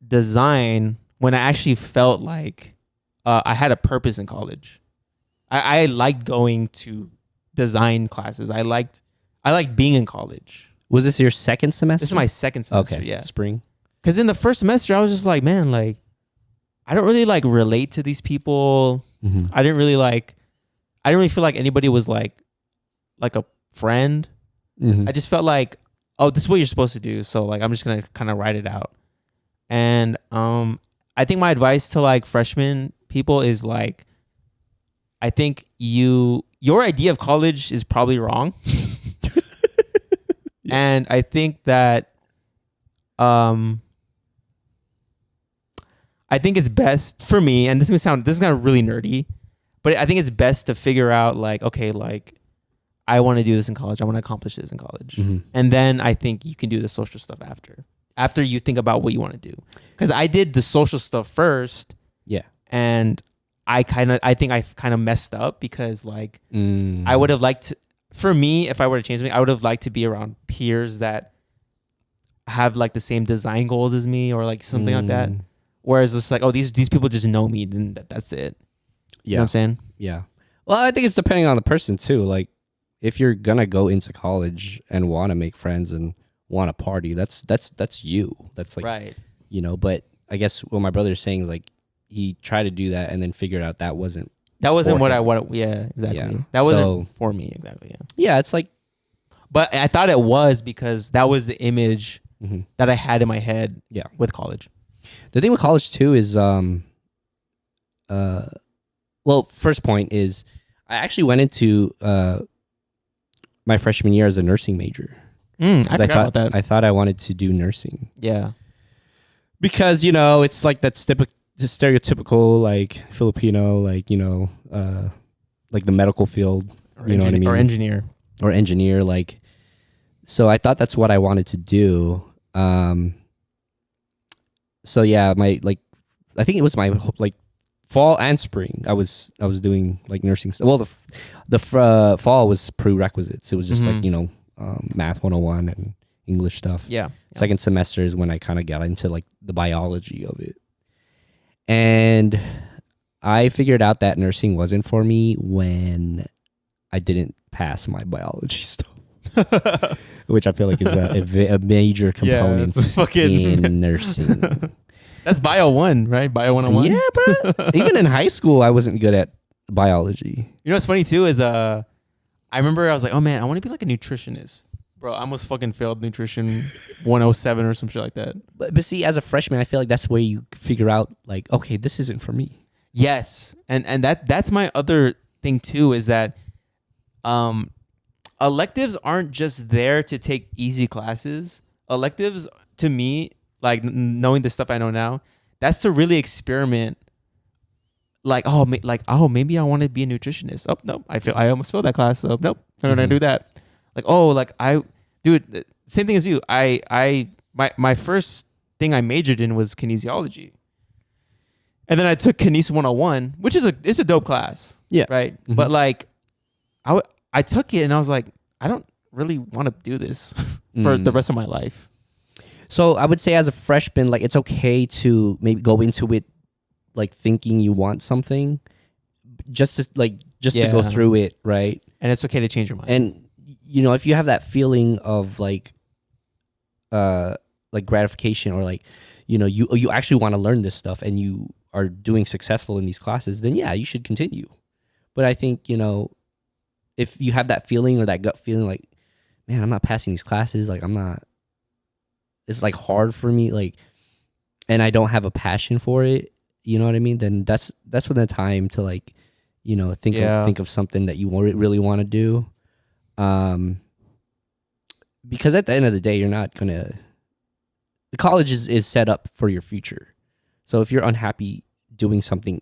design when I actually felt like I had a purpose in college. I liked going to design classes. I liked being in college. Was this your second semester? This is my second semester. Okay. Yeah, Spring. Because in the first semester, I was just like, man, like I don't really like relate to these people. Mm-hmm. I didn't really feel like anybody was like a friend. Mm-hmm. I just felt like, oh, this is what you're supposed to do. So like, I'm just gonna kind of write it out. And I think my advice to like freshman people is like, I think your idea of college is probably wrong. Yeah. And I think that I think it's best for me, and this is kind of really nerdy, but I think it's best to figure out like, okay, like I want to do this in college. I want to accomplish this in college. Mm-hmm. And then I think you can do the social stuff after you think about what you want to do. Because I did the social stuff first. Yeah. And I think I kind of messed up because like I would have liked to, for me, if I were to change something, I would have liked to be around peers that have like the same design goals as me or like something like that. Whereas it's like, oh, these people just know me, then that's it. Yeah. You know what I'm saying? Yeah. Well, I think it's depending on the person too. Like if you're gonna go into college and want to make friends and want to party, that's you. That's like, right. But I guess what my brother's saying is like he tried to do that and then figured out that wasn't what I wanted. Yeah, exactly. Yeah. That wasn't for me. Exactly. Yeah. Yeah. It's like, but I thought it was because that was the image mm-hmm. that I had in my head. Yeah. With college. The thing with college too is, well, first point is I actually went into my freshman year as a nursing major. I forgot about that. I thought I wanted to do nursing. Yeah. Because, it's like that stereotypical, like Filipino, like, like the medical field, Or you know what I mean? Or engineer, like, so I thought that's what I wanted to do. So yeah, I think it was my like fall and spring. I was doing like nursing stuff. Well, the fall was prerequisites. It was just like math 101 and English stuff. Yeah. Second semester is when I kind of got into like the biology of it, and I figured out that nursing wasn't for me when I didn't pass my biology stuff. Which I feel like is a major component in nursing. That's Bio 1, right? Bio 101? Yeah, bro. Even in high school, I wasn't good at biology. You know what's funny, too, is I remember I was like, oh, man, I want to be like a nutritionist. Bro, I almost fucking failed nutrition 107 or some shit like that. But see, as a freshman, I feel like that's where you figure out, like, okay, this isn't for me. Yes. And that's my other thing, too, is that electives aren't just there to take easy classes. Electives, to me, like knowing the stuff I know now, that's to really experiment. Like, maybe I want to be a nutritionist. Oh, no, I almost failed that class. So nope, I'm gonna do that. Like, oh, like dude, same thing as you. My first thing I majored in was kinesiology. And then I took Kinesis 101, which is it's a dope class. Yeah. Right. Mhm. But like, I took it and I was like, I don't really want to do this for the rest of my life. So I would say as a freshman, like it's okay to maybe go into it like thinking you want something, just to go through it, right? And it's okay to change your mind. And you know, if you have that feeling of like gratification, or like, you know, you actually want to learn this stuff and you are doing successful in these classes, then yeah, you should continue. But I think, you know, if you have that feeling or that gut feeling like, man, I'm not passing these classes, like it's like hard for me, like, and I don't have a passion for it, you know what I mean? Then that's when the time to like, you know, think of something that you really want to do. Because at the end of the day, you're not gonna. The college is set up for your future, so if you're unhappy doing something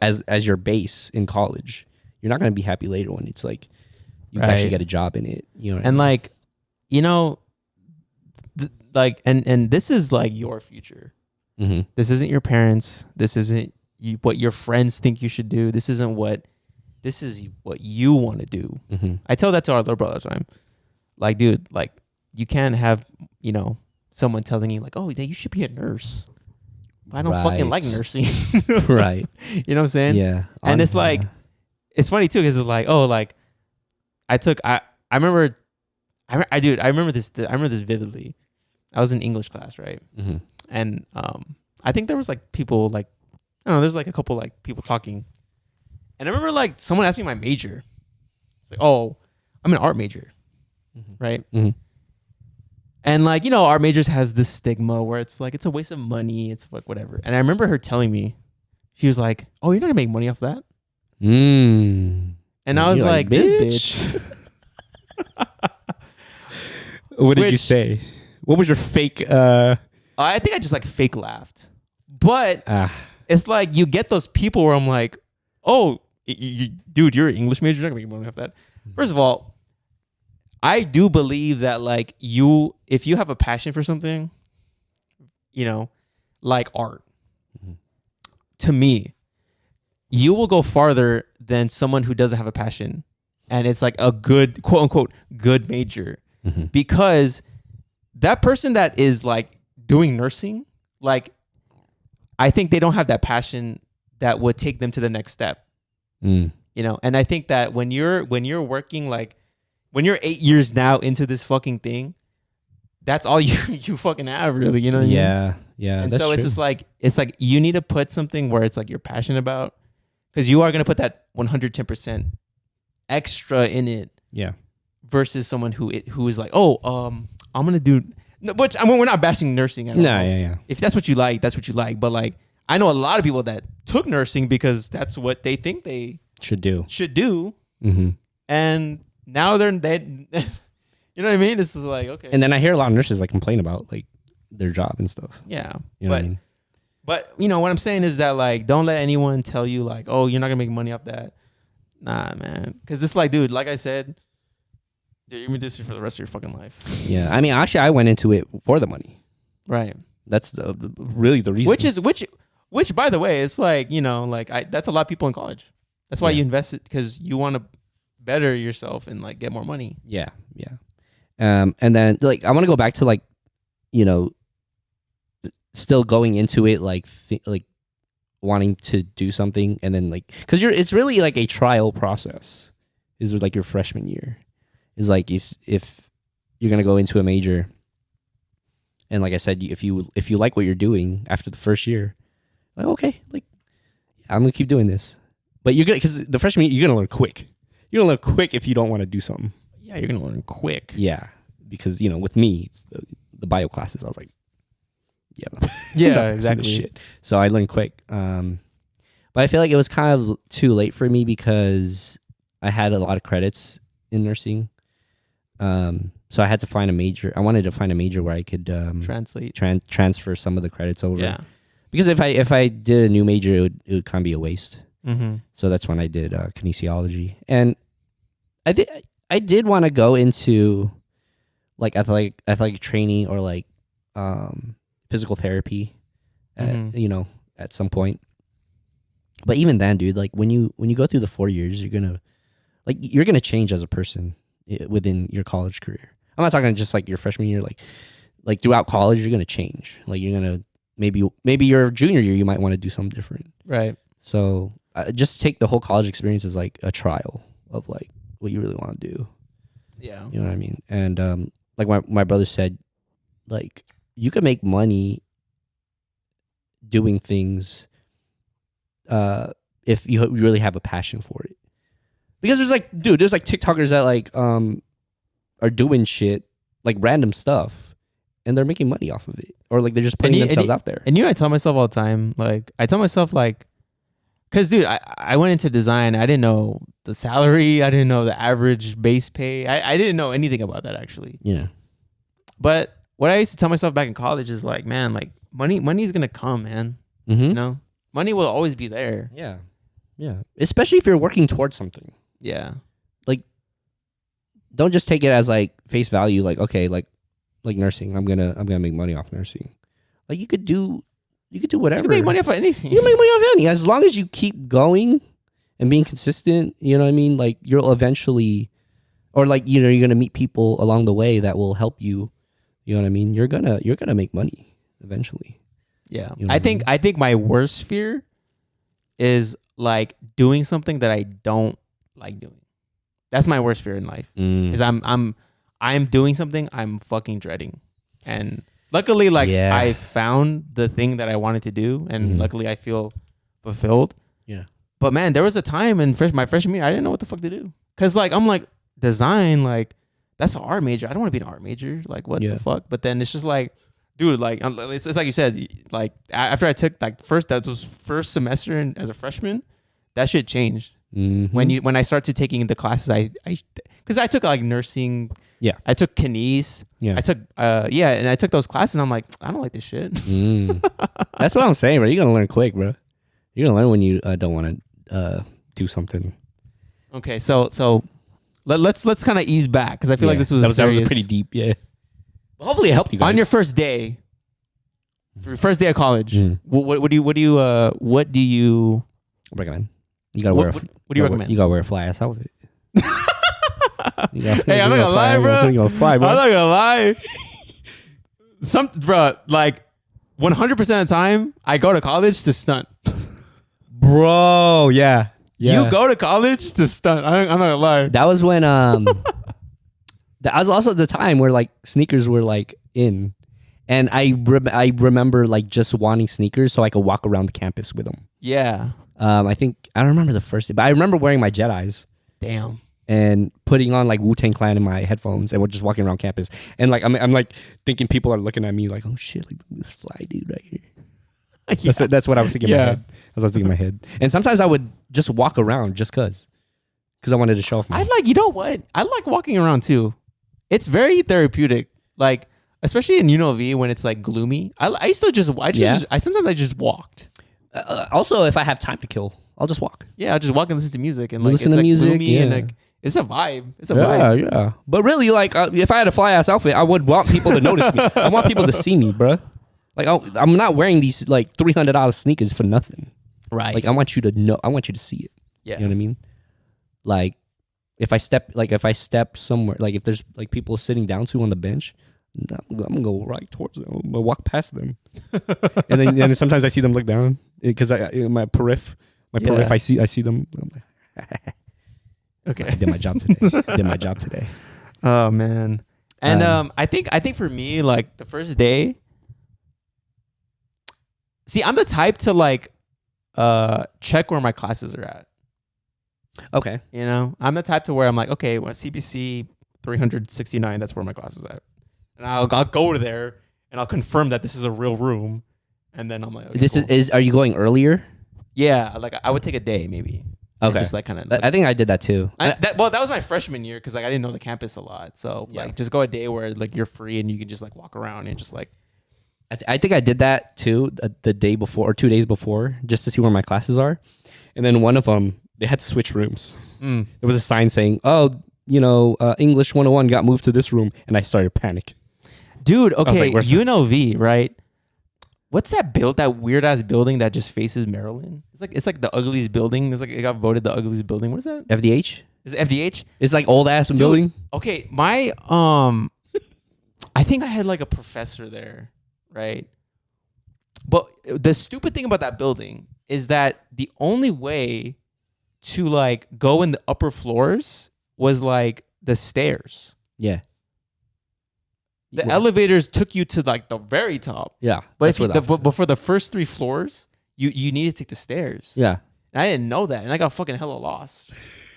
as your base in college, you're not gonna be happy later when it's like you actually get a job in it. You know, what I mean? Like, you know, like, and this is like your future. Mm-hmm. This isn't your parents. This isn't what your friends think you should do. This is what you want to do. Mm-hmm. I tell that to our little brother all the time. Like, dude, like, you can't have, you know, someone telling you like, oh, you should be a nurse. But I don't fucking like nursing. Right. You know what I'm saying? Yeah. And it's like, it's funny too, because it's like, oh, like, I remember this vividly. I was in English class, right? Mm-hmm. And I think there was like people like, I don't know, there's like a couple like people talking. And I remember like someone asked me my major. It's like, oh, I'm an art major. Mm-hmm. Right? Mm-hmm. And like, you know, art majors has this stigma where it's like, it's a waste of money. It's like whatever. And I remember her telling me, she was like, oh, you're not gonna make money off that? And I was like, this bitch. What did you say? What was your fake? I think I just like fake laughed. But it's like you get those people where I'm like, oh, dude, you're an English major. You're not gonna make money off that. First of all, I do believe that like if you have a passion for something, you know, like art, to me, you will go farther than someone who doesn't have a passion. And it's like a good, quote unquote, good major. Mm-hmm. Because that person that is like doing nursing, like, I think they don't have that passion that would take them to the next step. You know, and I think that when you're working, like, when you're 8 years now into this fucking thing, that's all you fucking have, really. You know what I mean? Yeah. And so it's just like, it's like you need to put something where it's like you're passionate about, because you are going to put that 110% extra in it. Yeah. Versus someone who is like, oh, I'm going to do, which, I mean, we're not bashing nursing at all. Yeah. If that's what you like, that's what you like. But like, I know a lot of people that took nursing because that's what they think they should do. Mm-hmm. And now they you know what I mean? This is like, okay. And then I hear a lot of nurses like complain about like their job and stuff. Yeah. You know what I mean? But you know what I'm saying is that like, don't let anyone tell you like, oh, you're not gonna make money off that. Nah, man. Because it's like, dude, like I said, you're gonna do this for the rest of your fucking life. Yeah. I mean, actually, I went into it for the money. Right. That's really the reason. Which by the way, it's like, you know, like that's a lot of people in college. That's why you invest it, because you want to better yourself and like get more money. Yeah. And then like I want to go back to like, you know, still going into it like like wanting to do something, and then like, because it's really like a trial process. Is like your freshman year is like if you're gonna go into a major, and like I said, if you like what you're doing after the first year, like, okay, like I'm gonna keep doing this. But you're gonna, because the freshman year, you're gonna learn quick. You're gonna learn quick if you don't want to do something. Yeah, you're gonna learn quick. Yeah, because you know, with me, the bio classes, I was like, yeah, exactly. Shit. So I learned quick. But I feel like it was kind of too late for me because I had a lot of credits in nursing. So I had to find a major. I wanted to find a major where I could translate, transfer some of the credits over. Yeah. Because if I did a new major, it would kind of be a waste. Mm-hmm. So that's when I did kinesiology, and I did want to go into like athletic training or like physical therapy, you know, at some point. But even then, dude, like when you go through the 4 years, you're gonna change as a person within your college career. I'm not talking just like your freshman year, like throughout college, you're gonna change. Like you're gonna maybe your junior year, you might want to do something different. Right. So just take the whole college experience as like a trial of like what you really want to do. Yeah. You know what I mean? And like my brother said, like you can make money doing things if you really have a passion for it. Because there's like TikTokers that like are doing shit like random stuff and they're making money off of it, or like they're just putting themselves out there. And I tell myself all the time, like I tell myself like, because dude, I went into design, I didn't know the salary, I didn't know the average base pay, I didn't know anything about that actually. Yeah. But what I used to tell myself back in college is like, man, like money is gonna come, man. Mm-hmm. You know, money will always be there. Yeah. Yeah. Especially if you're working towards something. Yeah. Like, don't just take it as like face value. Like, okay, like nursing, I'm gonna make money off nursing. Like you could do whatever. You can make money off of anything. You can make money off anything as long as you keep going and being consistent. You know what I mean? Like you'll eventually, or like you're gonna meet people along the way that will help you. You know what I mean? You're gonna make money eventually. Yeah. You know I think my worst fear is like doing something that I don't like doing. That's my worst fear in life. Is I'm doing something I'm fucking dreading. And luckily like I found the thing that I wanted to do, and luckily I feel fulfilled. Yeah. But man, there was a time in my freshman year I didn't know what the fuck to do. Cuz like I'm like design, like that's an art major. I don't want to be an art major. Like what the fuck? But then it's just like, dude, like it's like you said, like after I took like that was first semester as a freshman, that shit changed. Mm-hmm. When I started taking the classes, because I took like nursing, I took kines, I took and I took those classes, and I'm like, I don't like this shit. That's what I'm saying, bro. You're gonna learn quick, bro. You're gonna learn when you don't want to do something. Okay, so let's kind of ease back, because I feel like this was that was pretty deep. Yeah. Well, hopefully it helped you guys. On your first day, for your first day of college, what do you recommend? You gotta wear. What do you recommend? You gotta wear a fly ass outfit. Hey, I'm not gonna lie, bro. I'm not gonna lie. Bro, like 100% of the time, I go to college to stunt. Bro, yeah. You go to college to stunt. I'm not gonna lie. That was when that was also the time where like sneakers were like in, and I remember like just wanting sneakers so I could walk around the campus with them. Yeah. I don't remember the first day, but I remember wearing my Jedis. Damn. And putting on like Wu-Tang Clan in my headphones, and we're just walking around campus. And like I'm like thinking people are looking at me like, oh shit, like this fly dude right here. That's what I was thinking in my head. That's what I was thinking in my head. And sometimes I would just walk around just cause I wanted to show off my. You know what? I like walking around too. It's very therapeutic. Like especially in UNLV when it's like gloomy. I used to just sometimes I just walked. Also, if I have time to kill, I'll just walk. Yeah, I'll just walk and listen to music and like listen to music. Gloomy and like it's a vibe. It's a vibe. Yeah. But really, like if I had a fly ass outfit, I would want people to notice me. I want people to see me, bro. Like I'm not wearing these like $300 sneakers for nothing. Right. Like I want you to know. I want you to see it. Yeah. You know what I mean? Like if I step somewhere, like if there's like people sitting down on the bench, I'm gonna go right towards them. I'm gonna walk past them, and then sometimes I see them look down because my periph, I see them. I'm like, okay, I did my job today. Oh man, and I think for me, like the first day. See, I'm the type to like check where my classes are at. Okay, you know, I'm the type to where I'm like, okay, well, CBC 369, that's where my class is at. And I'll go to there and I'll confirm that this is a real room, and then I'm like, okay, this cool. Are you going earlier? Yeah, like I would take a day maybe. Okay, just like kind of. I think I did that too. That was my freshman year because like I didn't know the campus a lot, so like just go a day where like you're free and you can just like walk around and just like. I think I did that too the day before or 2 days before just to see where my classes are, and then one of them they had to switch rooms. There was a sign saying, "Oh, English 101 got moved to this room," and I started panic. Dude, okay, like, UNLV, right? what's that that weird ass building that just faces Maryland? It's like the ugliest building. It's like it got voted the ugliest building. What is that? FDH. Is it FDH? It's like old ass building. Okay, my I think I had like a professor there, right? But the stupid thing about that building is that the only way to like go in the upper floors was like the stairs. Yeah. The elevators took you to like the very top. Yeah. But if you, but for the first 3 floors, you needed to take the stairs. Yeah. And I didn't know that, and I got fucking hella lost.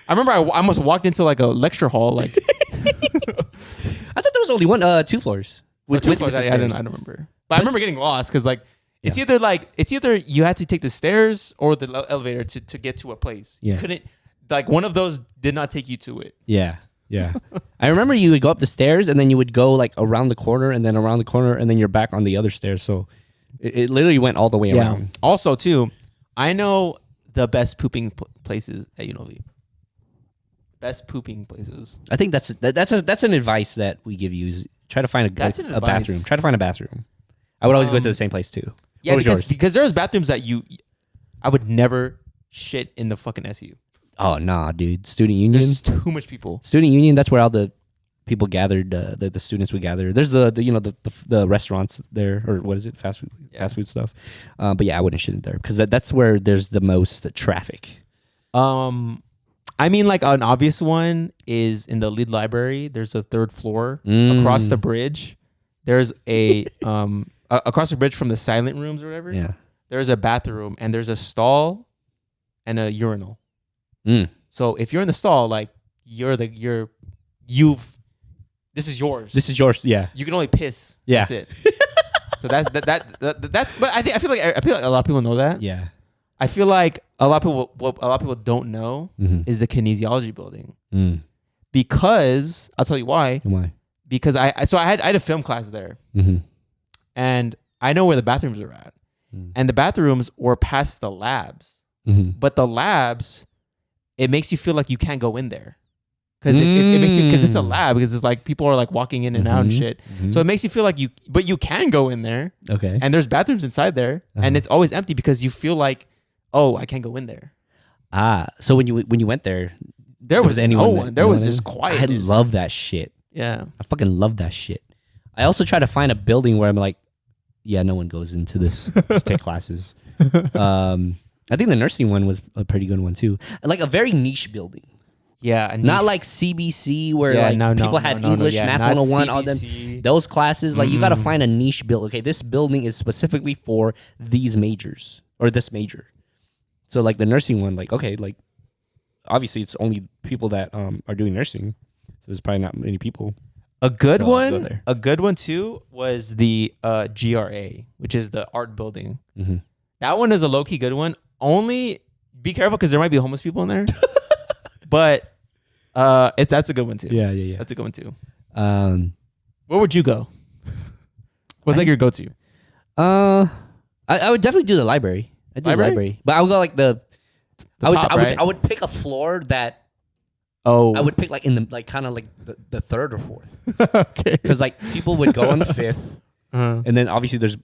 I remember I almost walked into like a lecture hall. Like I thought there was only 2 floors. With 2 floors, I don't remember. But I remember getting lost because like it's either you had to take the stairs or the elevator to get to a place. Yeah. You couldn't, like, one of those did not take you to it. Yeah. Yeah. I remember you would go up the stairs and then you would go like around the corner and then around the corner and then you're back on the other stairs. So it literally went all the way around. Also, too, I know the best pooping places at UNLV. Best pooping places. I think that's an advice that we give you. Is try to find a bathroom. Try to find a bathroom. I would always go to the same place too. Yeah, because there's bathrooms that I would never shit in the fucking SU. Oh nah, dude. Student union. There's too much people. Student union. That's where all the people gathered. The students would gather. There's the restaurants there, or what is it? Fast food stuff. But yeah, I wouldn't shit in there because that's where there's the most traffic. I mean, like an obvious one is in the Lied library. There's a 3rd floor across the bridge. There's a across the bridge from the silent rooms or whatever. Yeah. There's a bathroom and there's a stall and a urinal. So if you're in the stall, like this is yours. This is yours. Yeah. You can only piss. Yeah. That's it. So that's. But I feel like a lot of people know that. Yeah. I feel like a lot of people don't know is the kinesiology building. Because I'll tell you why. Why? Because I had a film class there, and I know where the bathrooms are at, and the bathrooms were past the labs, but the labs, it makes you feel like you can't go in there. Because it makes you, because it's a lab, because it's like people are like walking in and out and shit. So it makes you feel like but you can go in there. Okay. And there's bathrooms inside there, and it's always empty because you feel like, oh, I can't go in there. So when you went there, there was no one. There was just quiet. I love that shit. Yeah. I fucking love that shit. I also try to find a building where I'm like, yeah, no one goes into this to take classes. I think the nursing one was a pretty good one too. Like a very niche building. Yeah, not like CBC where people had English, Math 101, all them. Those classes, like you got to find a niche build. Okay, this building is specifically for these majors or this major. So like the nursing one, like okay, like obviously it's only people that are doing nursing, so there's probably not many people. A good one too was the GRA, which is the art building. That one is a low key good one. Only be careful because there might be homeless people in there. But that's a good one too. Yeah. That's a good one too. Where would you go? What's like your go-to? I would definitely do the library. I'd do the library, but I would go like I would pick a floor that. I would pick like in the like kind of like the 3rd or 4th. Okay. Because like people would go on the 5th, and then obviously there's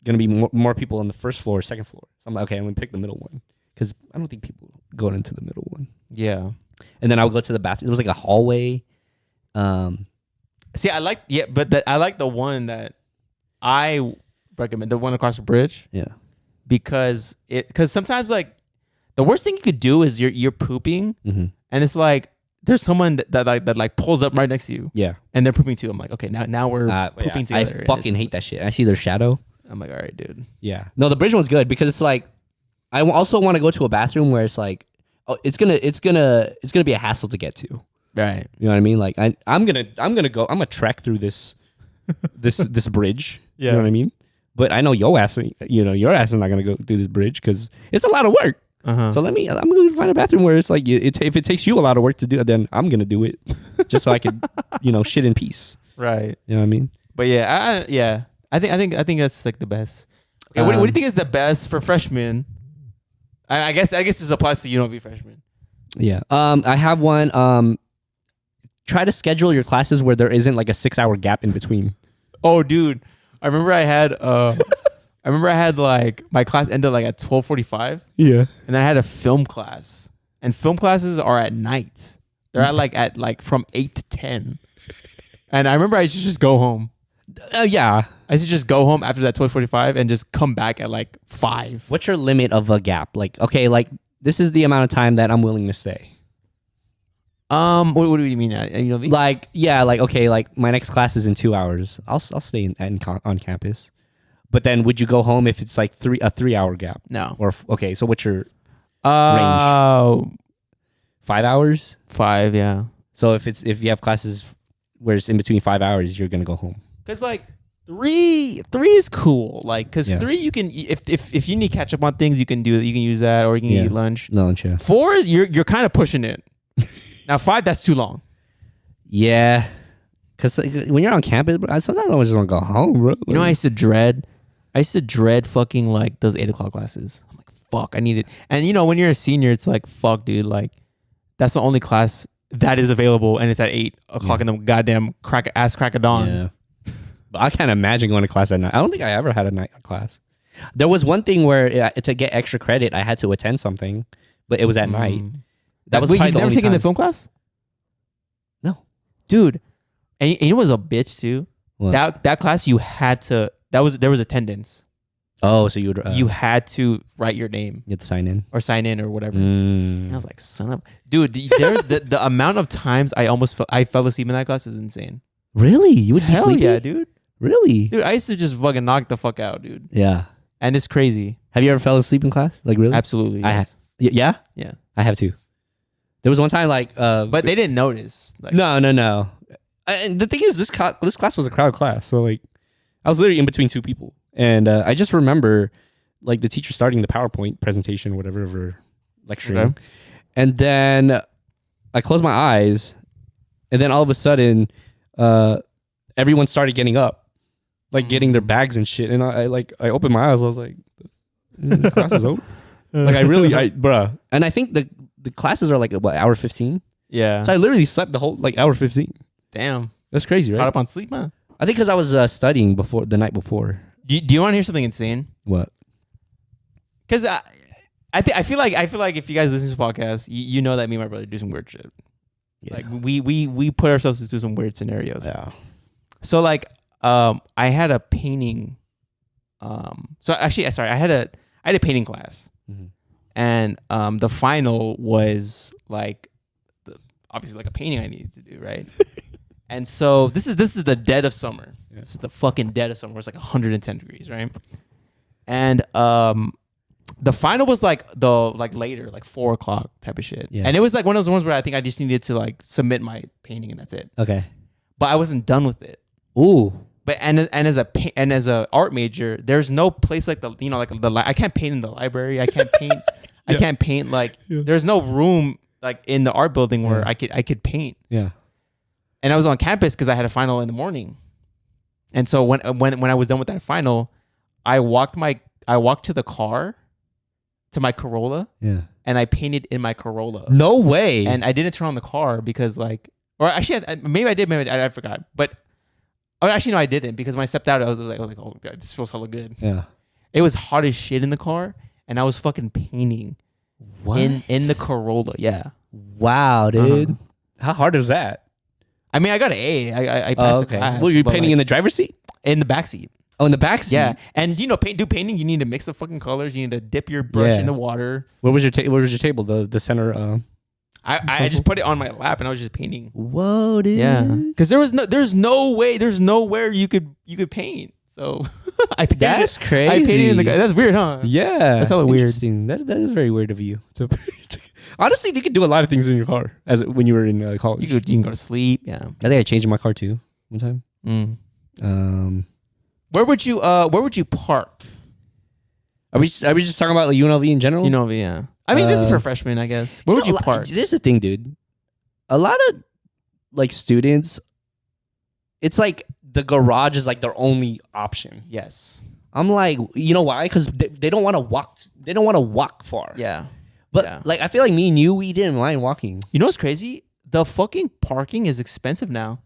gonna be more people on the 1st floor, 2nd floor. So I'm like, okay, I'm gonna pick the middle one because I don't think people go into the middle one. Yeah. And then I would go to the bathroom. It was like a hallway. See, I like the one that I recommend, the one across the bridge. Yeah. Because sometimes like the worst thing you could do is you're pooping and it's like there's someone that pulls up right next to you. Yeah. And they're pooping too. I'm like, okay, now we're pooping together. I fucking hate that shit. I see their shadow. I'm like, all right, dude. Yeah. No, the bridge one's good because it's like I also want to go to a bathroom where it's like, oh, it's gonna be a hassle to get to. Right. You know what I mean? Like I'm gonna trek through this bridge. Yeah. You know what I mean? But I know your ass is not gonna go through this bridge because it's a lot of work. So I'm gonna find a bathroom where it's like if it takes you a lot of work to do it, then I'm gonna do it just so I could shit in peace. Right. You know what I mean? But yeah, I think that's like the best. Okay, what do you think is the best for freshmen? I guess this applies to UNLV freshmen. Yeah. I have one. Try to schedule your classes where there isn't like a 6-hour gap in between. Oh, dude. I remember I had I remember I had like my class ended like at 12:45, Yeah. and then I had a film class. And film classes are at night. They're at like from 8 to 10. And I remember I used to just go home. Yeah. I used to just go home after that 12:45 and just come back at like 5. What's your limit of a gap? Like, okay, like this is the amount of time that I'm willing to stay. What do you mean? You know, Like, yeah, like okay, like my next class is in 2 hours. I'll stay on campus. But then, would you go home if it's like a 3 hour gap? no. Or okay, so what's your Oh, 5 hours? 5, yeah. So if you have classes where it's in between 5 hours, you're gonna go home. Because like three is cool. Like because Yeah. 3 you can if you need catch up on things you can use that, or you can Yeah. eat lunch. Lunch, yeah. 4 is you're kind of pushing it. Now 5, that's too long. Yeah, because when you're on campus, bro, sometimes I just want to go home, bro. You know, I used to dread fucking like those 8 o'clock classes. I'm like, fuck, I need it. And you know, when you're a senior, it's like, fuck, dude, like that's the only class that is available, and it's at 8 o'clock in the goddamn crack of dawn. Yeah. But I can't imagine going to class at night. I don't think I ever had a night class. There was one thing where to get extra credit, I had to attend something, but it was at night. That was Wait, probably you've the never only taken the time. film class? No. Dude. And it was a bitch too. What? That class you had to there was attendance. Oh, so you would You had to write your name you had to sign in. or sign in or whatever. And I was like, son of dude, there's the amount of times I fell asleep in that class is insane. Really? You would be Hell sleeping? yeah, dude. Really? Dude, I used to just fucking knock the fuck out, dude. Yeah. And it's crazy. Have you ever fell asleep in class? Like really? Absolutely. I Yes. Yeah. Yeah. I have too. There was one time like But they didn't notice. Like, no. And the thing is, this class was a crowd class, so like I was literally in between two people, and I just remember like the teacher starting the PowerPoint presentation, whatever, for lecturing, Okay. and then I closed my eyes, and then all of a sudden, everyone started getting up, like getting their bags and shit, and I opened my eyes, I was like, the class is over. Like bruh, and I think the classes are like what, hour 15. Yeah. So I literally slept the whole like hour 15. Damn. That's crazy, Caught right? up on sleep, huh? I think because I was studying the night before. Do you want to hear something insane? What? Because I feel like if you guys listen to this podcast, you know that me and my brother do some weird shit. Yeah. Like we put ourselves through some weird scenarios. Yeah. So like I had a painting. So actually, sorry, I had a painting class, Mhm. and the final was like obviously like a painting I needed to do, right? And so this is the dead of summer. Yeah. This is the fucking dead of summer. It's like 110 degrees, right? And the final was like later, like 4 o'clock type of shit. Yeah. And it was like one of those ones where I think I just needed to like submit my painting and that's it. Okay. But I wasn't done with it. Ooh. But and as a art major, there's no place like I can't paint in the library. I can't paint. I can't paint like there's no room like in the art building where I could paint. Yeah. And I was on campus because I had a final in the morning. And so when I was done with that final, I walked to the car, to my Corolla, Yeah. and I painted in my Corolla. No way. And I didn't turn on the car because or actually maybe I did, maybe I forgot. But actually no, I didn't, because when I stepped out, I was like, oh God, this feels hella good. yeah. It was hot as shit in the car, and I was fucking painting What? in the Corolla. Yeah. Wow, dude. How hard is that? I mean, I got an A. I passed the class. Well, you're but, painting like, in the driver's seat? in the backseat. Oh, in the back seat. Yeah, and painting. You need to mix the fucking colors. You need to dip your brush Yeah. in the water. Where was your table? The center. I just put it on my lap and I was just painting. Whoa, dude. Yeah, because there's nowhere you could paint. So I painted. That's crazy. I painted in the. That's weird, huh? Yeah. That's hella weird. Interesting. That is very weird of you. Honestly, you could do a lot of things in your car when you were in college. You can go to sleep. Yeah. I think I changed my car too one time. Mm. Where would you park? Are we just talking about like UNLV in general? Yeah. I mean, this is for freshmen, I guess. Where would you park? There's the thing, dude. A lot of like students, it's like the garage is like their only option. Yes. I'm like, you know why? Because they don't want to walk. They don't want to walk far. Yeah. But Yeah. like, I feel like me and you, we didn't mind walking. You know what's crazy? The fucking parking is expensive now.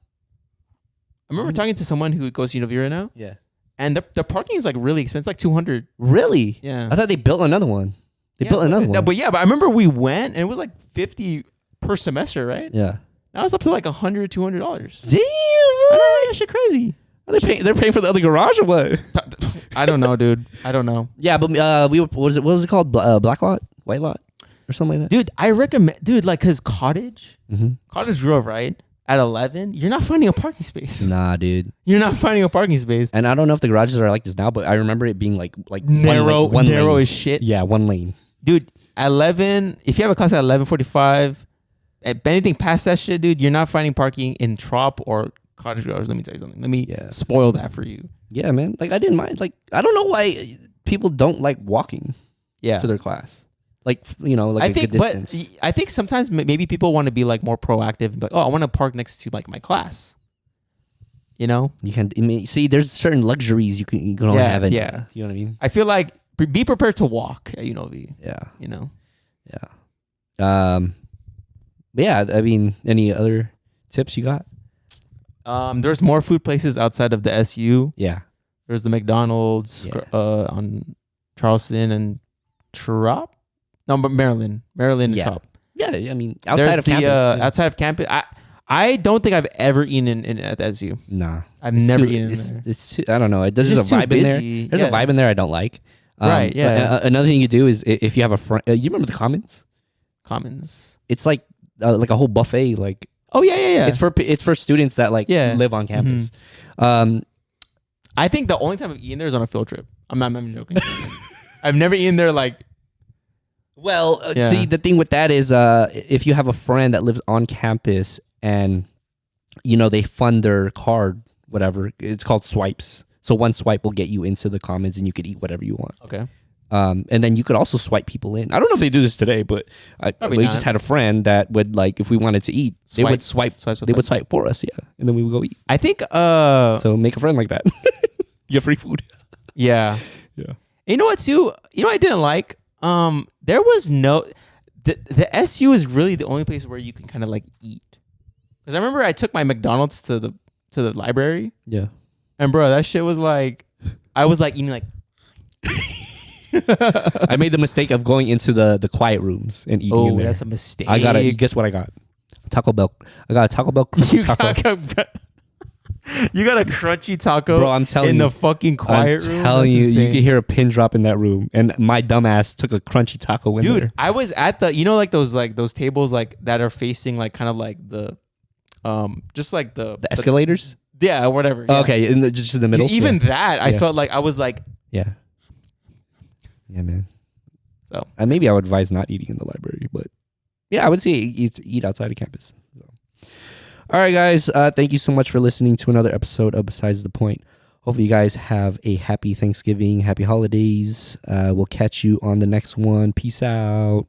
I remember talking to someone who goes to Univira now, Yeah. and the parking is like really expensive, like $200. Really? Yeah. I thought they built another one. They Yeah, built another one. But I remember we went and it was like $50 per semester, right? Yeah. Now it's up to like $100, $200. Damn. I know, that shit crazy. They're paying for the other garage or what? I don't know, dude. I don't know. Yeah, but we were, what was it called? Black lot, white lot, or something like that. Dude, I recommend, like, cause Cottage Grove, right? At 11, you're not finding a parking space. Nah, dude. You're not finding a parking space. And I don't know if the garages are like this now, but I remember it being like Narrow one lane. as shit. Yeah, one lane. Dude, at 11, if you have a class at 11:45, anything past that shit, dude, you're not finding parking in Trop or Cottage Grove. Let me tell you something. Let me spoil that for you. Yeah, man. Like I didn't mind. Like I don't know why people don't like walking to their class. Like like good distance. But I think sometimes maybe people want to be like more proactive and be like, oh, I want to park next to like my class. You know, you can see there's certain luxuries you can only have. You know what I mean. I feel like be prepared to walk at UNLV. Yeah, you know. Yeah. Yeah. I mean, any other tips you got? There's more food places outside of the SU. Yeah. There's the McDonald's on Charleston and Trop. No, but Maryland and Trop. Yeah, I mean, outside of campus. Outside of campus, I don't think I've ever eaten at SU. Nah, I've never eaten in there. It's I don't know. There's just a vibe in there. There's a vibe in there I don't like. Right. Yeah. Another thing you do is if you have a friend. You remember the Commons? Commons. It's like a whole buffet. Like yeah. It's for students that live on campus. I think the only time I've eaten there is on a field trip. I'm not even joking. I've never eaten there like. Well, see, the thing with that is if you have a friend that lives on campus and, they fund their card, whatever, it's called swipes. So one swipe will get you into the Commons and you could eat whatever you want. Okay. And then you could also swipe people in. I don't know if they do this today, but we just had a friend that would, like, if we wanted to eat, they would swipe for us, and then we would go eat. I think... So make a friend like that. Get free food. Yeah. Yeah. You know what, too? You know what I didn't like? There was no the SU is really the only place where you can kind of like eat. Because I remember I took my McDonald's to the library. Yeah. And bro, that shit was like I was like eating like I made the mistake of going into the quiet rooms and eating in there. That's a mistake. Guess what I got? Taco Bell. I got a Taco Bell taco. You got a crunchy taco, bro, I'm telling in you, the fucking quiet room. I'm telling you, you can hear a pin drop in that room. And my dumbass took a crunchy taco in there. Dude, I was at the, like those tables like that are facing like kind of like the, just like the escalators. Yeah, or whatever. Yeah. Okay, just in the middle. Even that, I felt like I was like. Yeah, man. So maybe I would advise not eating in the library, but yeah, I would say eat outside of campus. So. All right, guys. Thank you so much for listening to another episode of Besides the Point. Hopefully you guys have a happy Thanksgiving, happy holidays. We'll catch you on the next one. Peace out.